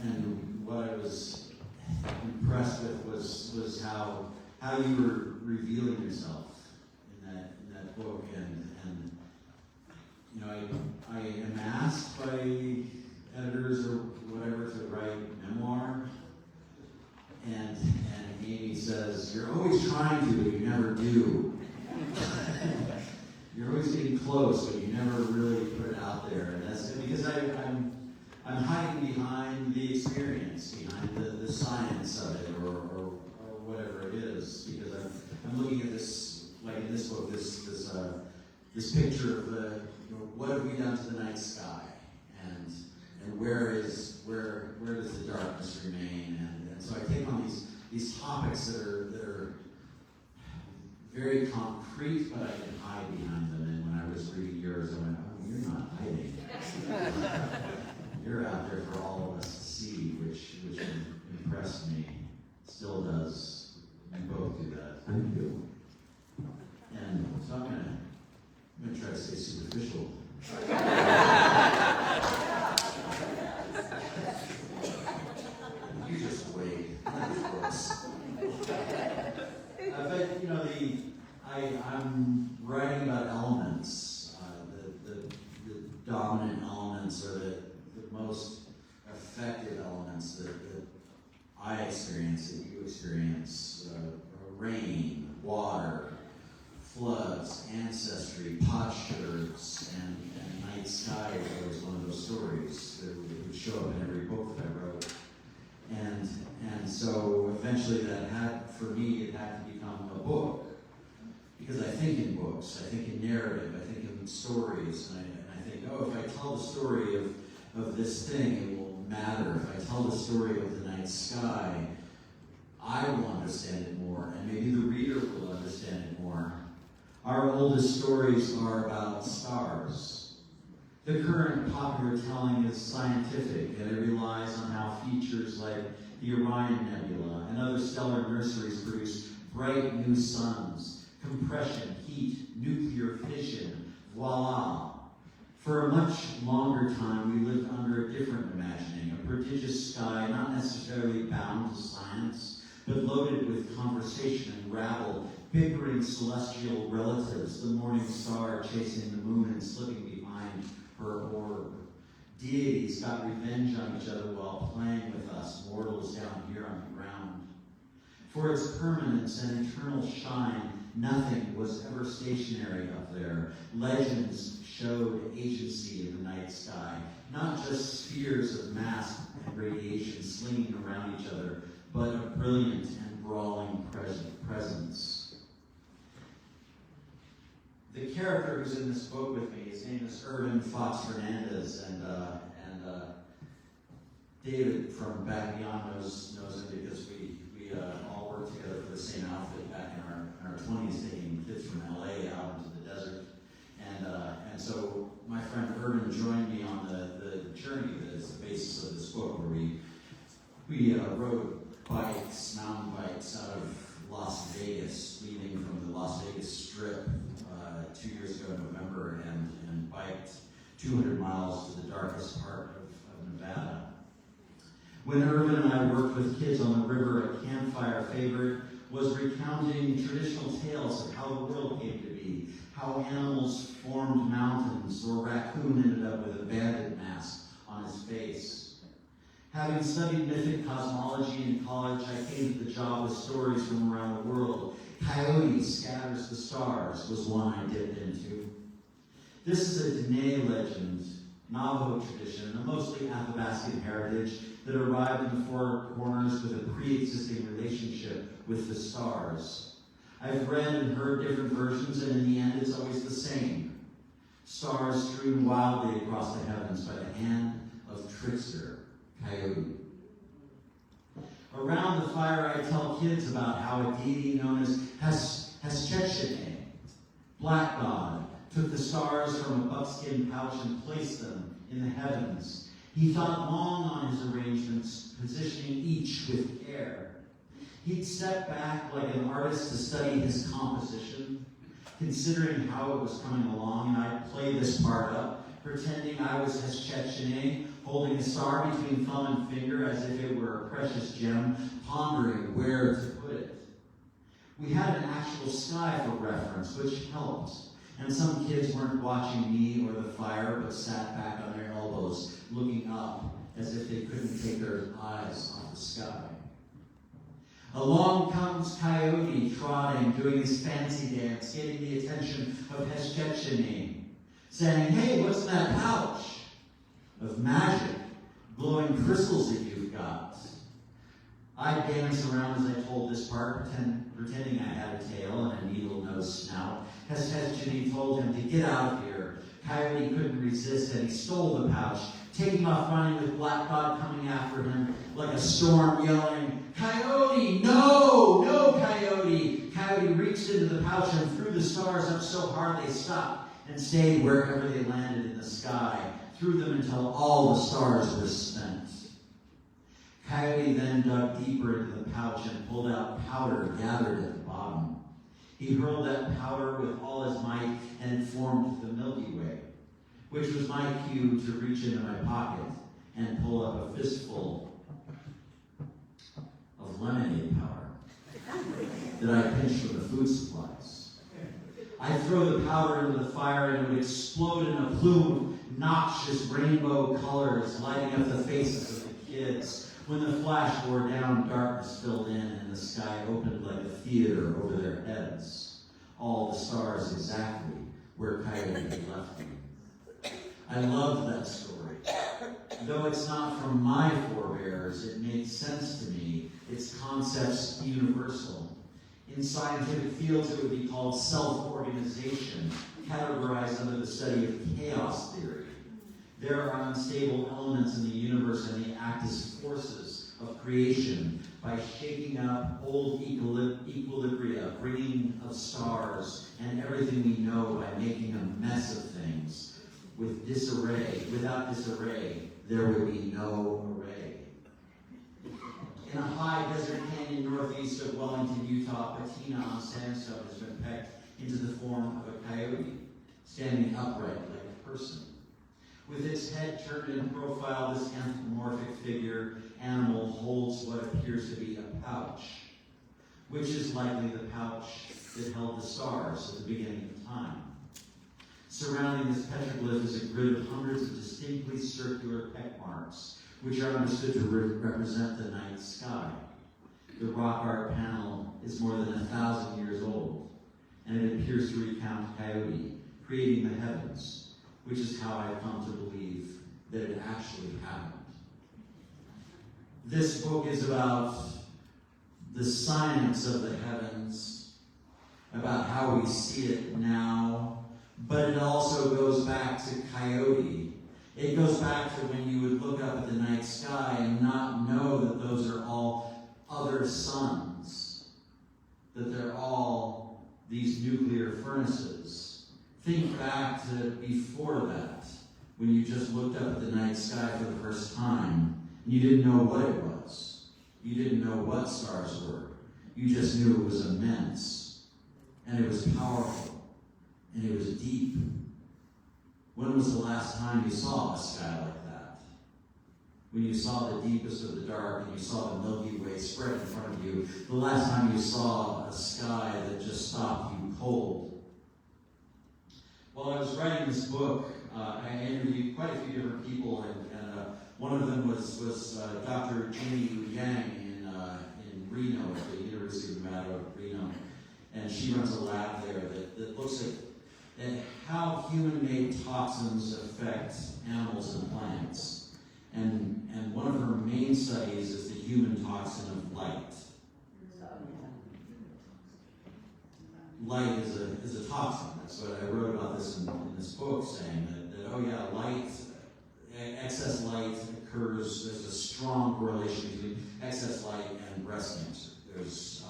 S6: And what I was impressed with was how you were revealing yourself in that book, and I am asked by editors or whatever to write memoir, and Amy says, you're always trying to, but you never do. You're always getting close, but you never really put it out there, and that's because I'm hiding behind the experience, behind the science of it, or whatever it is, because I'm looking at this, like in this book, this picture of what have we done to the night sky, and where does the darkness remain, and so I take on these topics that are very concrete, but I can hide behind them. And when I was reading yours, I went, oh, you're not hiding. You're out there for all of us to see, which impressed me. Still does. You both do that.
S5: Thank you.
S6: And so I'm gonna try to stay superficial. You just wait. That was gross. I'm writing about elements, the dominant elements, or the most effective elements that I experience, that you experience, rain, water, floods, ancestry, potsherds, and night sky is always one of those stories that would show up in every book that I wrote. And so eventually that had, for me, it had to become a book. Because I think in books, I think in narrative, I think in stories, and I think, oh, if I tell the story of this thing, it will matter. If I tell the story of the night sky, I will understand it more, and maybe the reader will understand it more. Our oldest stories are about stars. The current popular telling is scientific, and it relies on how features like the Irvine Nebula and other stellar nurseries produce bright new suns, compression, heat, nuclear fission, voila. For a much longer time, we lived under a different imagining, a prodigious sky not necessarily bound to science, but loaded with conversation and rabble, bickering celestial relatives, the morning star chasing the moon and slipping behind her orb. Deities got revenge on each other while playing with us, mortals down here on the ground. For its permanence and eternal shine, nothing was ever stationary up there. Legends showed agency in the night sky, not just spheres of mass and radiation slinging around each other, but a brilliant and brawling presence. The character who's in this book with me, his name is Irvine Fox Fernandez, and David from back beyond knows him because we all worked together for the same outfit back in our 20s, taking kids from LA out into the desert. And so my friend Irvine joined me on the journey that is the basis of this book, where we rode bikes, mountain bikes, out of Las Vegas, leaving from the Las Vegas Strip 2 years ago in November, and biked 200 miles to the darkest part of Nevada. When Irvine and I worked with kids on the river, a campfire favorite was recounting traditional tales of how the world came to be, how animals formed mountains, or a raccoon ended up with a bandit mask on his face. Having studied mythic cosmology in college, I came to the job with stories from around the world. Coyote Scatters the Stars was one I dipped into. This is a Dene legend, Navajo tradition, a mostly Athabascan heritage that arrived in the Four Corners with a pre-existing relationship with the stars. I've read and heard different versions, and in the end it's always the same. Stars strewn wildly across the heavens by the hand of trickster, Coyote. Around the fire, I tell kids about how a deity known as Heshechene, Black God, took the stars from a buckskin pouch and placed them in the heavens. He thought long on his arrangements, positioning each with care. He'd step back like an artist to study his composition, considering how it was coming along, and I'd play this part up, pretending I was Heshechene, holding a star between thumb and finger as if it were a precious gem, pondering where to put it. We had an actual sky for reference, which helped, and some kids weren't watching me or the fire, but sat back on their elbows, looking up as if they couldn't take their eyes off the sky. Along comes Coyote, trotting, doing his fancy dance, getting the attention of Heshechene, saying, "Hey, what's in that pouch?" "Of magic, glowing crystals that you've got." I danced around as I told this part, pretending I had a tail and a needle-nosed snout. Heshechene told him to get out of here. Coyote couldn't resist, and he stole the pouch, taking off running with Black God coming after him like a storm, yelling, "Coyote, no! No, Coyote!" Coyote reached into the pouch and threw the stars up so hard they stopped and stayed wherever they landed in the sky, threw them until all the stars were spent. Coyote then dug deeper into the pouch and pulled out powder gathered at the bottom. He hurled that powder with all his might, and it formed the Milky Way, which was my cue to reach into my pocket and pull up a fistful of lemonade powder. that I pinch from the food supplies. I'd throw the powder into the fire and it would explode in a plume of noxious rainbow colors, lighting up the faces of the kids. When the flash wore down, darkness filled in and the sky opened like a theater over their heads. All the stars exactly where Coyote had left them. I loved that story. Though it's not from my forebears, it made sense to me. Its concept's universal. In scientific fields, it would be called self-organization, categorized under the study of chaos theory. There are unstable elements in the universe, and they act as forces of creation by shaking up old equilibria, bringing of stars, and everything we know by making a mess of things. With disarray, without disarray, there would be no array. In a high desert canyon northeast of Wellington, Utah, patina on sandstone has been pecked into the form of a coyote, standing upright like a person. With its head turned in profile, this anthropomorphic animal holds what appears to be a pouch, which is likely the pouch that held the stars at the beginning of time. Surrounding this petroglyph is a grid of hundreds of distinctly circular peck marks, which are understood to represent the night sky. The rock art panel is more than 1,000 years old, and it appears to recount Coyote creating the heavens, which is how I've come to believe that it actually happened. This book is about the science of the heavens, about how we see it now, but it also goes back to Coyote. It goes back to when you would look up at the night sky and not know that those are all other suns, that they're all these nuclear furnaces. Think back to before that, when you just looked up at the night sky for the first time, and you didn't know what it was. You didn't know what stars were. You just knew it was immense, and it was powerful. And it was deep. When was the last time you saw a sky like that? When you saw the deepest of the dark and you saw the Milky Way spread in front of you, the last time you saw a sky that just stopped you cold. While I was writing this book, I interviewed quite a few different people, and one of them was Dr. Jamie Yang in Reno, at the University of Nevada, Reno. And she runs a lab there that looks at how human-made toxins affect animals and plants. And one of her main studies is the human toxin of light. Light is a toxin. That's what I wrote about this in this book, saying that light, excess light occurs, there's a strong correlation between excess light and breast cancer. There's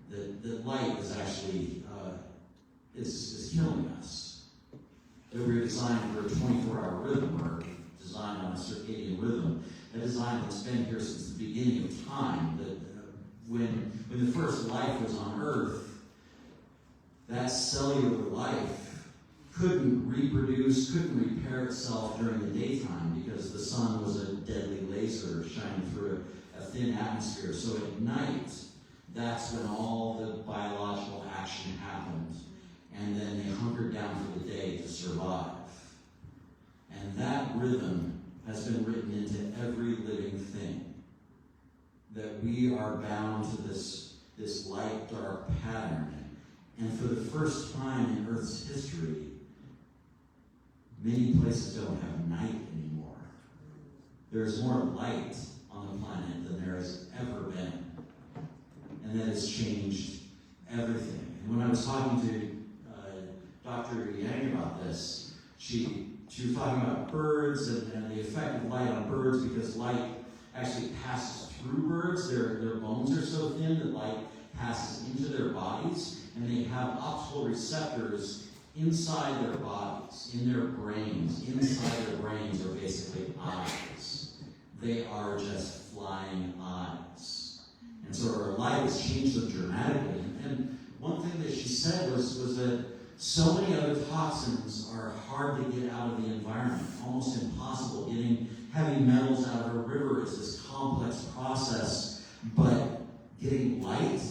S6: that light is actually is killing us. That we're designed for a 24-hour rhythm, or designed on a circadian rhythm, a design that's been here since the beginning of time. That when the first life was on Earth, that cellular life couldn't reproduce, couldn't repair itself during the daytime because the sun was a deadly laser shining through a thin atmosphere. So at night, that's when all the biological action happened. And then they hunkered down for the day to survive. And that rhythm has been written into every living thing. That we are bound to this light-dark pattern. And for the first time in Earth's history, many places don't have night anymore. There's more light on the planet than there has ever been. And that has changed everything. And when I was talking to Dr. Yang about this, she was talking about birds and the effect of light on birds, because light actually passes through birds. Their bones are so thin that light passes into their bodies, and they have optical receptors inside their bodies, in their brains. Inside their brains are basically eyes. They are just flying eyes. And so our light has changed them dramatically. And one thing that she said was that so many other toxins are hard to get out of the environment, almost impossible. Getting heavy metals out of a river is this complex process, but getting light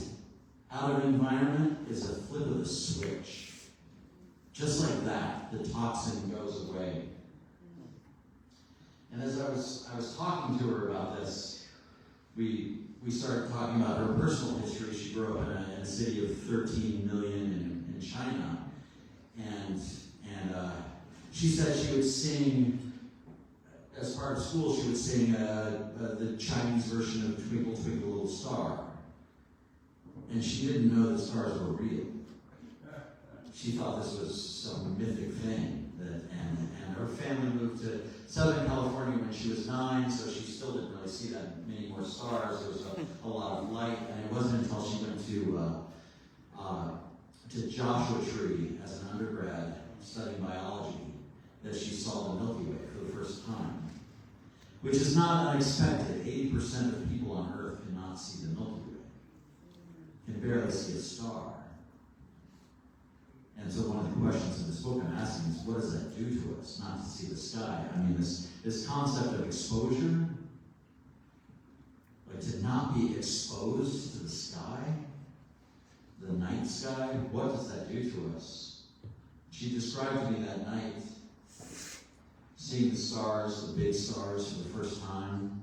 S6: out of environment is a flip of the switch. Just like that, the toxin goes away. And as I was talking to her about this, we started talking about her personal history. She grew up in a city of 13 million in China. And she said she would sing, as part of school, she would sing the Chinese version of Twinkle, Twinkle, Little Star. And she didn't know the stars were real. She thought this was some mythic thing. And her family moved to Southern California when she was 9, so she still didn't really see that many more stars. There was a lot of light, and it wasn't until she went to Joshua Tree as an undergrad studying biology that she saw the Milky Way for the first time, which is not unexpected. 80% of people on Earth cannot see the Milky Way, can barely see a star. And so one of the questions in this book I'm asking is, what does that do to us, not to see the sky? I mean, this concept of exposure, like to not be exposed to the sky, the night sky, what does that do to us? She described to me that night, seeing the stars, the big stars for the first time.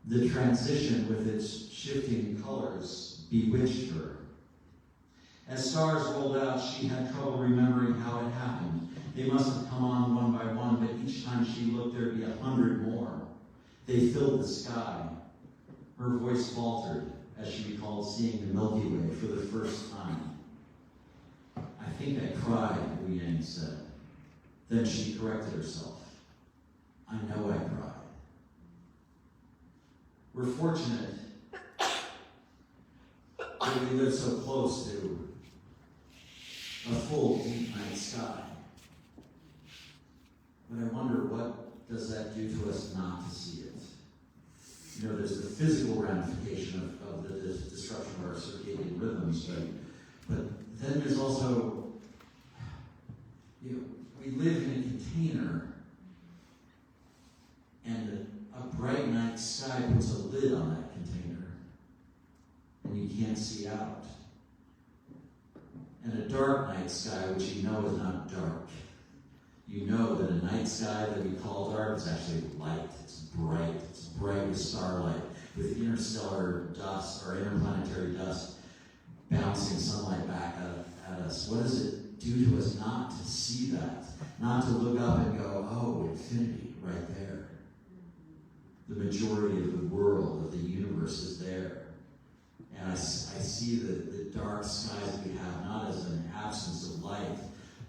S6: The transition with its shifting colors bewitched her. As stars rolled out, she had trouble remembering how it happened. They must have come on one by one, but each time she looked, there'd be 100 more. They filled the sky. Her voice faltered as she recalled seeing the Milky Way for the first time. I think I cried, Wu Yang said. Then she corrected herself. I know I cried. We're fortunate that we live so close to a full, deep night sky. But I wonder, what does that do to us not to see it? You know, there's the physical ramification of the disruption of our circadian rhythms, but then there's also, you know, we live in a container, and a bright night sky puts a lid on that container, and you can't see out. And a dark night sky, which you know is not dark. You know that a night sky that we call dark is actually light. It's bright with starlight, with interstellar dust or interplanetary dust bouncing sunlight back at us. What does it do to us not to see that? Not to look up and go, oh, infinity right there. The majority of the world, of the universe is there. And I see the dark skies we have not as an absence of light,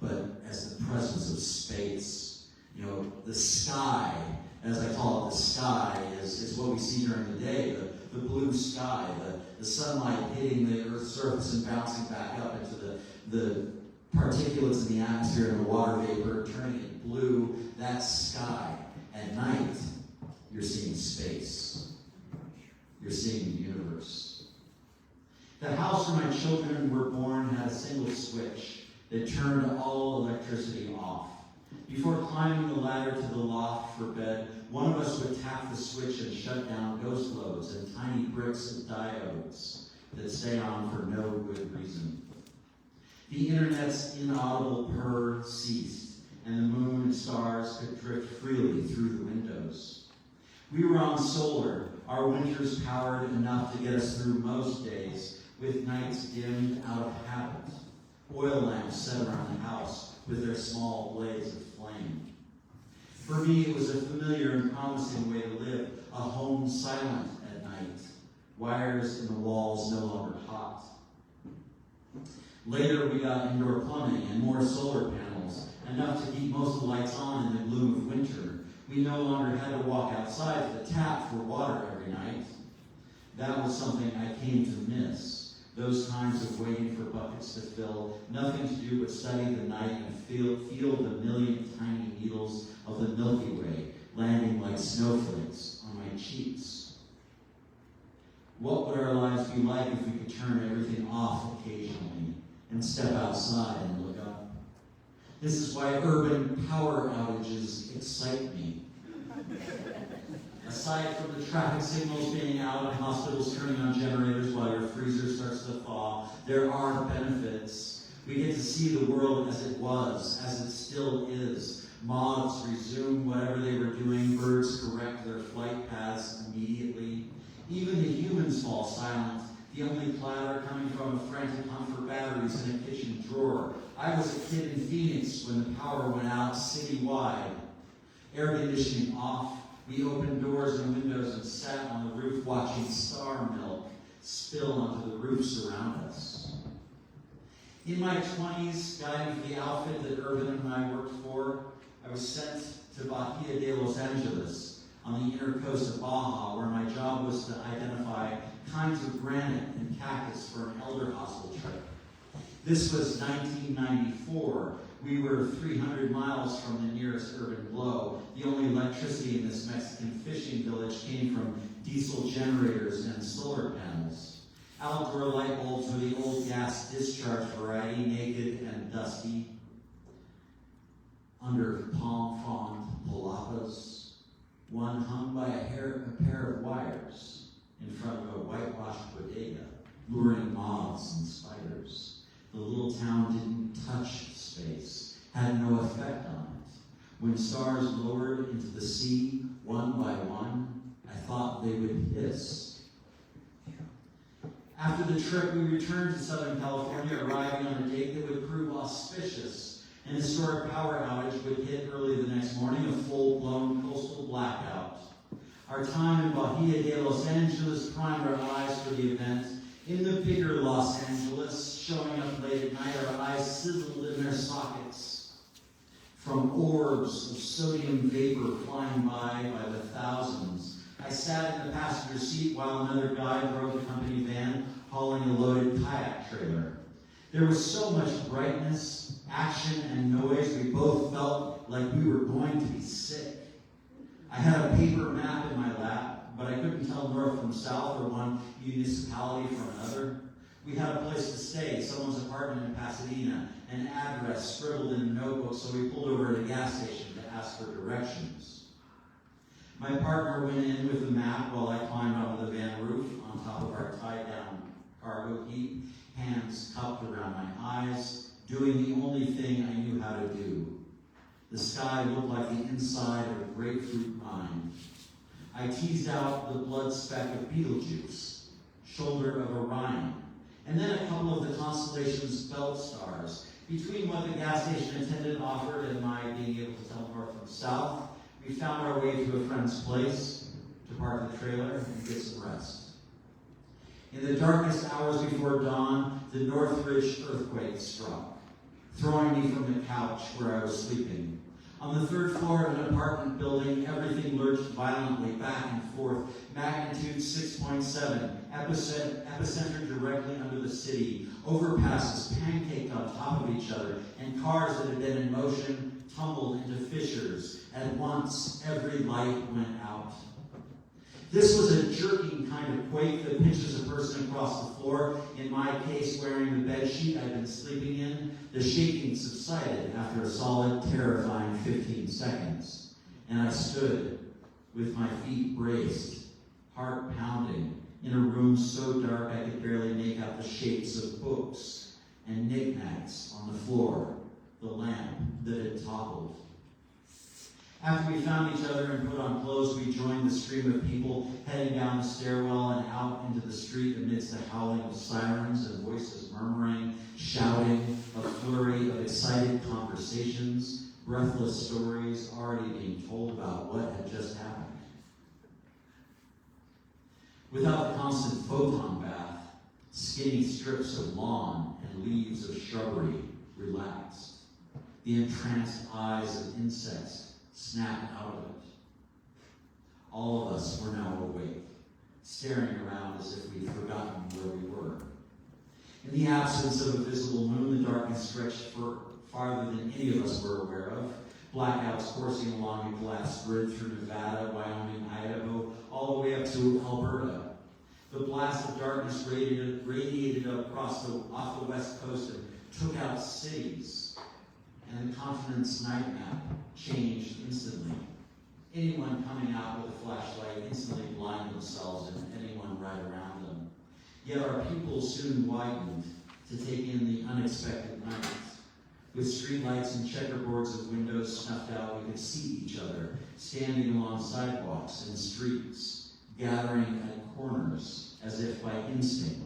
S6: but as the presence of space. You know, the sky, as I call it, the sky is what we see during the day, the blue sky, the sunlight hitting the Earth's surface and bouncing back up into the particulates in the atmosphere and the water vapor, turning it blue. That's sky. At night, you're seeing space. You're seeing the universe. The house where my children were born had a single switch that turned all electricity off. Before climbing the ladder to the loft for bed, one of us would tap the switch and shut down ghost globes and tiny bricks of diodes that stay on for no good reason. The internet's inaudible purr ceased, and the moon and stars could drift freely through the windows. We were on solar, our winters powered enough to get us through most days, with nights dimmed out of habit. Oil lamps set around the house with their small blades of flame. For me, it was a familiar and promising way to live, a home silent at night, wires in the walls no longer hot. Later, we got indoor plumbing and more solar panels, enough to keep most of the lights on in the gloom of winter. We no longer had to walk outside to the tap for water every night. That was something I came to miss. Those times of waiting for buckets to fill, nothing to do but study the night and feel the million tiny needles of the Milky Way landing like snowflakes on my cheeks. What would our lives be like if we could turn everything off occasionally and step outside and look up? This is why urban power outages excite me. Aside from the traffic signals being out and hospitals turning on generators while your freezer starts to thaw, there are benefits. We get to see the world as it was, as it still is. Moths resume whatever they were doing. Birds correct their flight paths immediately. Even the humans fall silent, the only clatter coming from a frantic hunt for batteries in a kitchen drawer. I was a kid in Phoenix when the power went out citywide. Air conditioning off. We opened doors and windows and sat on the roof watching star milk spill onto the roofs around us. In my 20s, guiding for the outfit that Irvine and I worked for, I was sent to Bahia de Los Angeles on the inner coast of Baja, where my job was to identify kinds of granite and cactus for an elder hostel trip. This was 1994. We were 300 miles from the nearest urban glow. The only electricity in this Mexican fishing village came from diesel generators and solar panels. Outdoor light bulbs were the old gas discharge variety, naked and dusty. Under palm frond palapas, one hung by a pair of wires in front of a whitewashed bodega, luring moths and spiders. The little town didn't touch space, had no effect on it. When stars lowered into the sea, one by one, I thought they would hiss. After the trip, we returned to Southern California, arriving on a date that would prove auspicious. An historic power outage would hit early the next morning, a full-blown coastal blackout. Our time in Bahia de Los Angeles primed our eyes for the event. In the bigger Los Angeles, showing up late at night, our eyes sizzled in their sockets. From orbs of sodium vapor flying by the thousands, I sat in the passenger seat while another guy drove the company van hauling a loaded kayak trailer. There was so much brightness, action, and noise, we both felt like we were going to be sick. I had a paper map in my lap, but I couldn't tell north from south or one municipality from another. We had a place to stay, someone's apartment in Pasadena, an address scribbled in a notebook, so we pulled over at a gas station to ask for directions. My partner went in with the map while I climbed onto the van roof on top of our tied-down cargo heap, hands cupped around my eyes, doing the only thing I knew how to do. The sky looked like the inside of a grapefruit rind. I teased out the blood speck of Betelgeuse, shoulder of Orion, and then a couple of the constellation's belt stars. Between what the gas station attendant offered and my being able to tell north from south, we found our way to a friend's place to park the trailer and get some rest. In the darkest hours before dawn, the Northridge earthquake struck, throwing me from the couch where I was sleeping. On the third floor of an apartment building, everything lurched violently back and forth. Magnitude 6.7, epicenter directly under the city. Overpasses pancaked on top of each other, and cars that had been in motion tumbled into fissures. At once, every light went out. This was a jerking kind of quake that pinches a person across the floor, in my case wearing the bed sheet I'd been sleeping in. The shaking subsided after a solid, terrifying 15 seconds. And I stood with my feet braced, heart pounding, in a room so dark I could barely make out the shapes of books and knickknacks on the floor, the lamp that had toppled. After we found each other and put on clothes, we joined the stream of people heading down the stairwell and out into the street amidst the howling of sirens and voices murmuring, shouting, a flurry of excited conversations, breathless stories already being told about what had just happened. Without the constant photon bath, skinny strips of lawn and leaves of shrubbery relaxed. The entranced eyes of insects snapped out of it. All of us were now awake, staring around as if we'd forgotten where we were. In the absence of a visible moon, the darkness stretched farther than any of us were aware of. Blackouts coursing along a glass grid through Nevada, Wyoming, Idaho, all the way up to Alberta. The blast of darkness radiated off the west coast and took out cities. And the continent's night map changed instantly. anyone coming out with a flashlight instantly blind themselves and anyone right around them. Yet our pupils soon widened to take in the unexpected night. With streetlights and checkerboards of windows snuffed out, we could see each other, standing along sidewalks and streets, gathering at corners as if by instinct.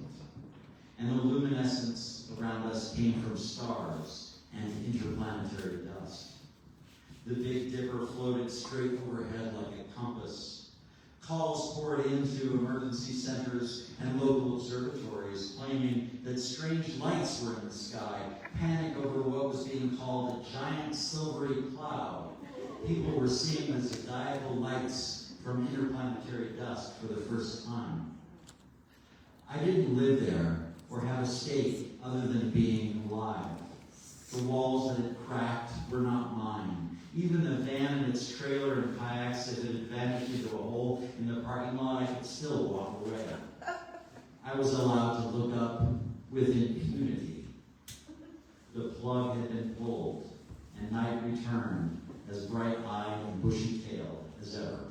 S6: And the luminescence around us came from stars and interplanetary dust. The Big Dipper floated straight overhead like a compass. Calls poured into emergency centers and local observatories, claiming that strange lights were in the sky, panic over what was being called a giant silvery cloud. People were seeing the zodiacal lights from interplanetary dust for the first time. I didn't live there or have a stake other than being alive. The walls that had cracked were not mine. Even the van and its trailer and kayaks, if it had vanished into a hole in the parking lot, I could still walk away. I was allowed to look up with impunity. The plug had been pulled, and night returned as bright-eyed and bushy-tailed as ever.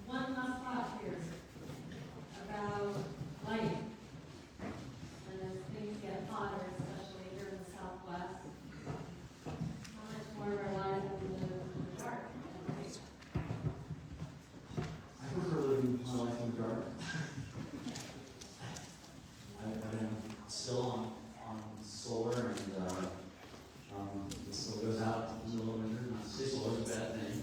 S4: One last thought here about light. And as things get hotter, especially here in the Southwest, how much more of our lives have we lived in the dark at night?
S6: I prefer living my life in the dark. I'm still on solar, and it still goes out in the middle of winter. Not to say solar is a bad thing,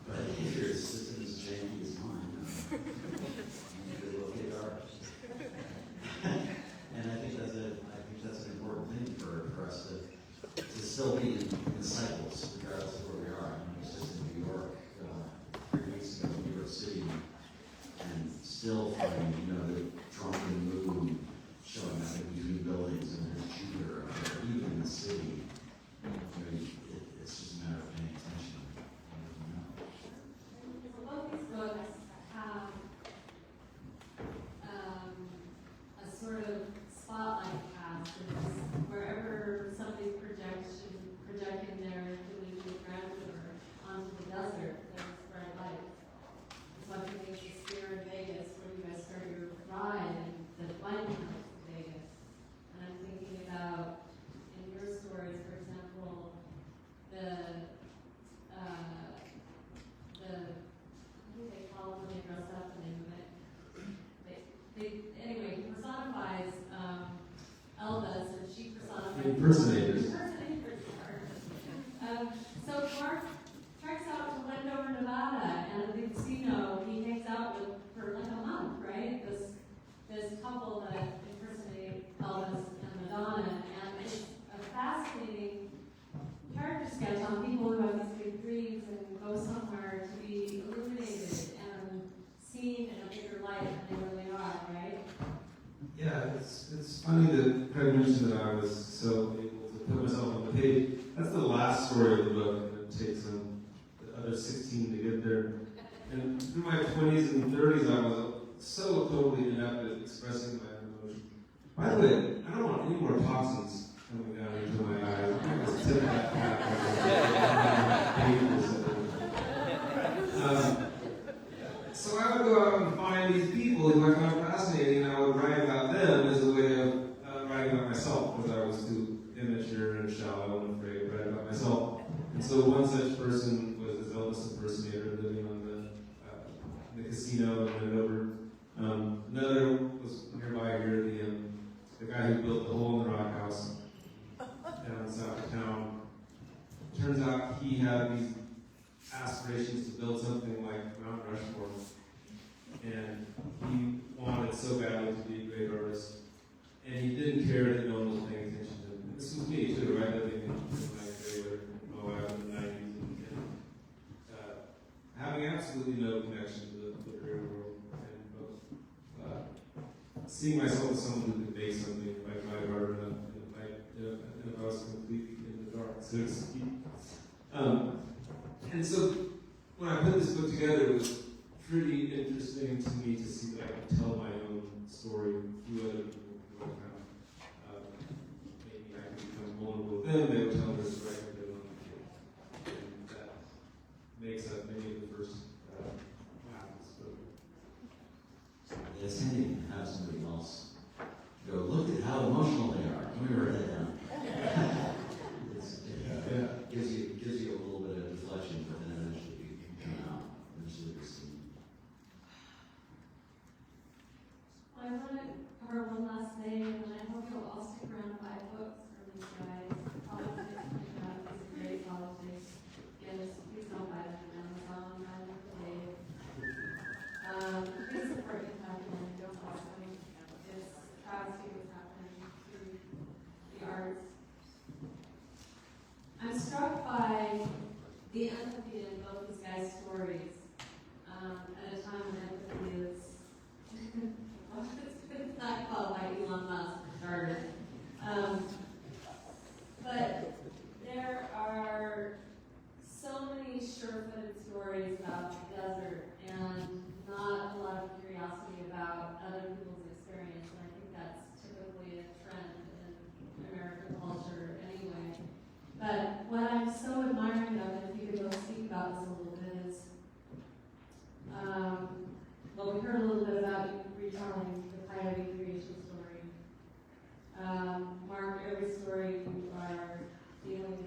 S6: but if your system is janky as mine, it will get dark. And I think that's an important thing for us to still be in cycles, regardless of where we are. I was just in New York 3 weeks ago, New York City, and still finding, the drunken moon showing up in between buildings, and there's Jupiter up there, even in the city. It's just a matter of paying attention.
S4: Both these books have a sort of spotlight cast, and wherever somebody's projecting their delusion of grandeur onto the desert, there's bright lights. It's what makes the Sphere in Vegas, where you guys start your ride, and the lighthouse in Vegas. And I'm thinking about, in your stories, for example, what do they call it when they dress up, the name of it? Anyway, he personifies Elvis, and she personifies
S5: Impersonators.
S4: So Mark treks out to Wendover, Nevada, and at the casino he hangs out with for like a month, right? This couple that impersonate Elvis and Madonna, and it's a fascinating character sketch on people who have these big dreams and go somewhere to be illuminated and seen in a bigger light than they really are, right?
S5: Yeah, it's funny that Craig mentioned that I was so able to put myself on the page. That's the last story of the book, and it takes the other 16 to get there. And through my 20s and 30s, I was so totally inept at expressing my emotions. By the way, I don't want any more toxins coming down into my eyes. I just tip that cap. So I would go out and find these people who I found fascinating, and I would write about them as a way of writing about myself, because I was too immature and shallow and afraid to write about myself. And so one such person was this Elvis impersonator living on the casino and then over. Another was nearby here, the guy who built the hole in the rock house down south of town. Turns out he had these aspirations to build something like Mount Rushmore, and he wanted so badly to be a great artist, and he didn't care that no one was paying attention to him. This was me too, right? Living in my trailer in Moab in the 90s, and having absolutely no connection to the real world, and seeing myself as someone who could make something like my hard enough if I was completely in the dark, so to speak. And so when I put this book together, it was pretty interesting to me to see that I could tell my own story through other people who would have, maybe I could become vulnerable with them, they would tell their story, I could on the kid. And that makes up many of the first half of this book.
S6: It's handy to have somebody else go, look at how emotional they are. Let me write that down. Gives you a little bit of deflection, but then eventually you can come out. Eventually you're seen.
S4: Well, I want to cover one last thing, and then I hope you'll all stick around to buy books from these guys. Politics, is a great politics. Yes, please don't buy them on Amazon. Buy them for Dave. Please support what's happening. Don't watch them. It's travesty what's happening to the arts. I'm struck by the empathy in both these guys' stories at a time when empathy is it's not called by Elon Musk for starters. But there are so many sure-footed stories about the desert and not a lot of curiosity about other people's experience. And I think that's typically a trend in American culture anyway. But what I'm so admiring of, and if you could go speak about this a little bit, is, well, we heard a little bit about you retelling the Coyote creation story. Mark, every story you are feeling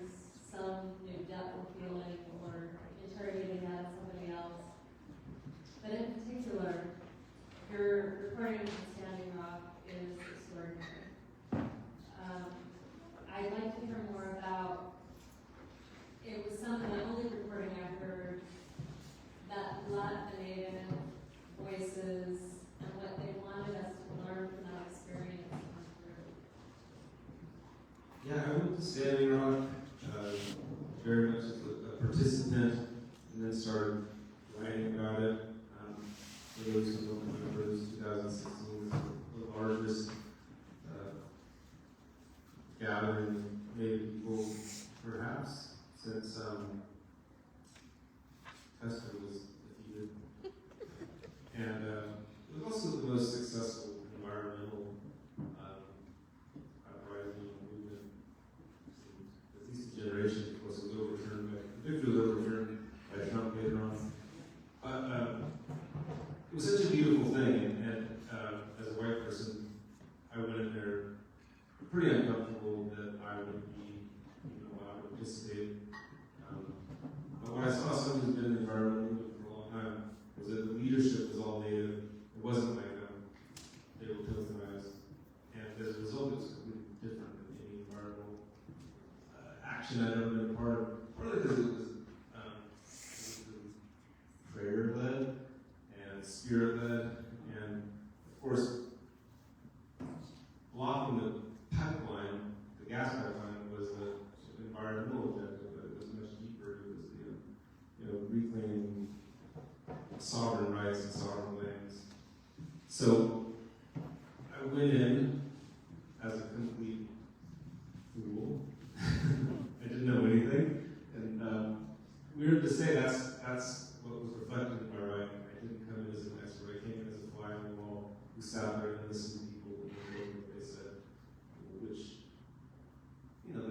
S4: some new depth of feeling or interrogating that of somebody else. But in particular, your reporting of Standing Rock is extraordinary. I'd like to hear more about, it was some of the only reporting I heard that let the Native voices and what they wanted us to learn from that experience come through.
S5: Yeah, I went to Standing Rock very much as a participant, and then started writing about it. For those who don't remember, it was 2016, the largest gathering, maybe people, perhaps, since Custer was defeated. And it was also the most successful environmental uprising movement, at least a generation. Of course, it was overturned by Trump later on. But it was such a beautiful thing, and as a white person, I went in there pretty uncomfortable that I would be, allowed to participate. But when I saw someone who's been in the environmental movement for a long time, was that the leadership was all Native. It wasn't like they were Pilgrims. And as a result, it was completely different than any environmental action I'd ever been a part of. Partly because it was prayer-led and spirit-led, and of course, blocking the pipeline, the gas pipeline, was an environmental objective, but it was much deeper. It was reclaiming sovereign rights and sovereign lands. So I went in as a complete fool. I didn't know anything, and weird to say, that's what was reflected in my writing. I didn't come in as an expert. I came in as a fly on the wall who sat there and listened to people and heard what they said, which,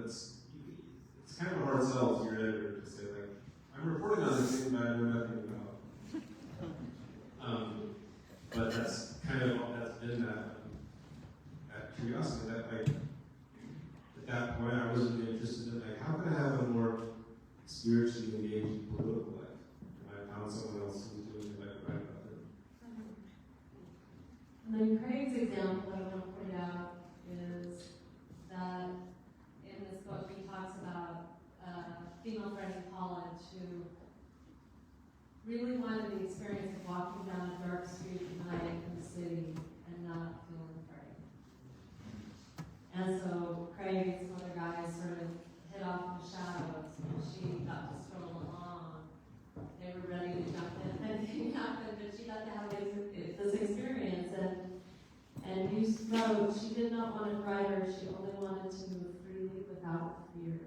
S5: it's kind of a hard sell to your editor to say, like, I'm reporting on this thing that I know nothing about. But that's kind of all that's been that curiosity. That, like, at that point, I wasn't interested in, like, how can I have a more spiritually engaged political life? And I found someone else who was doing it like I about it.
S4: And then Craig's example I want to point out is that in this book he talks about a female friend in college who really wanted the experience of walking down a dark street at night in the city and not feeling afraid. And so Craig and some other guys sort of hid off in the shadows, and she got to stroll along. They were ready to jump in, and nothing happened, but she got to have this experience, and you wrote, she did not want a writer, she only wanted to move freely without fear.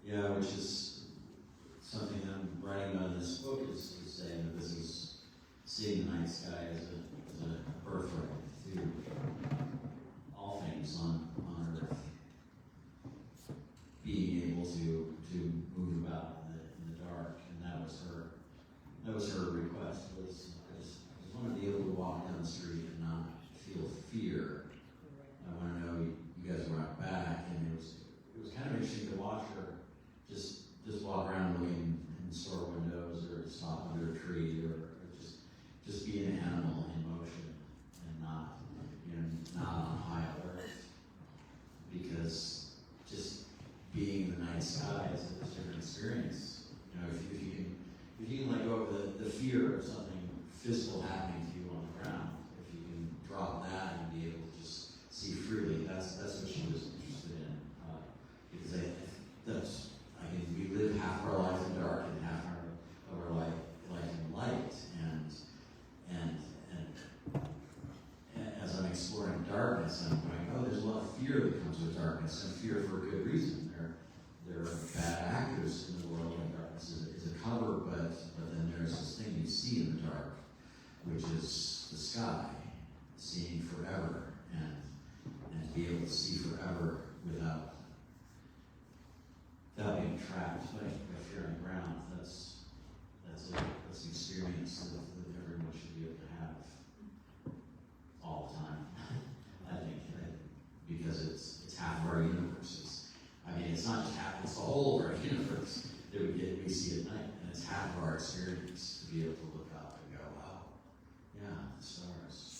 S6: Yeah, which is something I'm writing about in this book, is saying that this is seeing the night sky as a birthright to all things on Earth. Being able to move about in the dark, and that was her request, was want to be able to walk down the street and not feel fear. I want to know you guys were out back, and it was kind of interesting to watch her just walk around looking in store windows, or stop under a tree, or just be an animal in motion and not on high alert, because just being in the night sky is a different experience. If you can let go of the fear of something physical happening to you on the ground, if you can drop that and be able to just see freely, that's what she was interested in. Because we live half of our life in dark and half of our life in light, and as I'm exploring darkness, I'm going, oh, there's a lot of fear that comes with darkness, and fear for a good reason. There are bad actors in the world, and darkness is a cover, but then there's this thing you see in the dark, which is the sky, seeing forever, and be able to see forever without being trapped by fear on the ground. That's an experience that everyone should be able to have all the time. I think, because it's half of our universe. It's not just half; it's the whole of our universe that we see at night, and it's half of our experience to be able to look up and go, wow, yeah, the stars.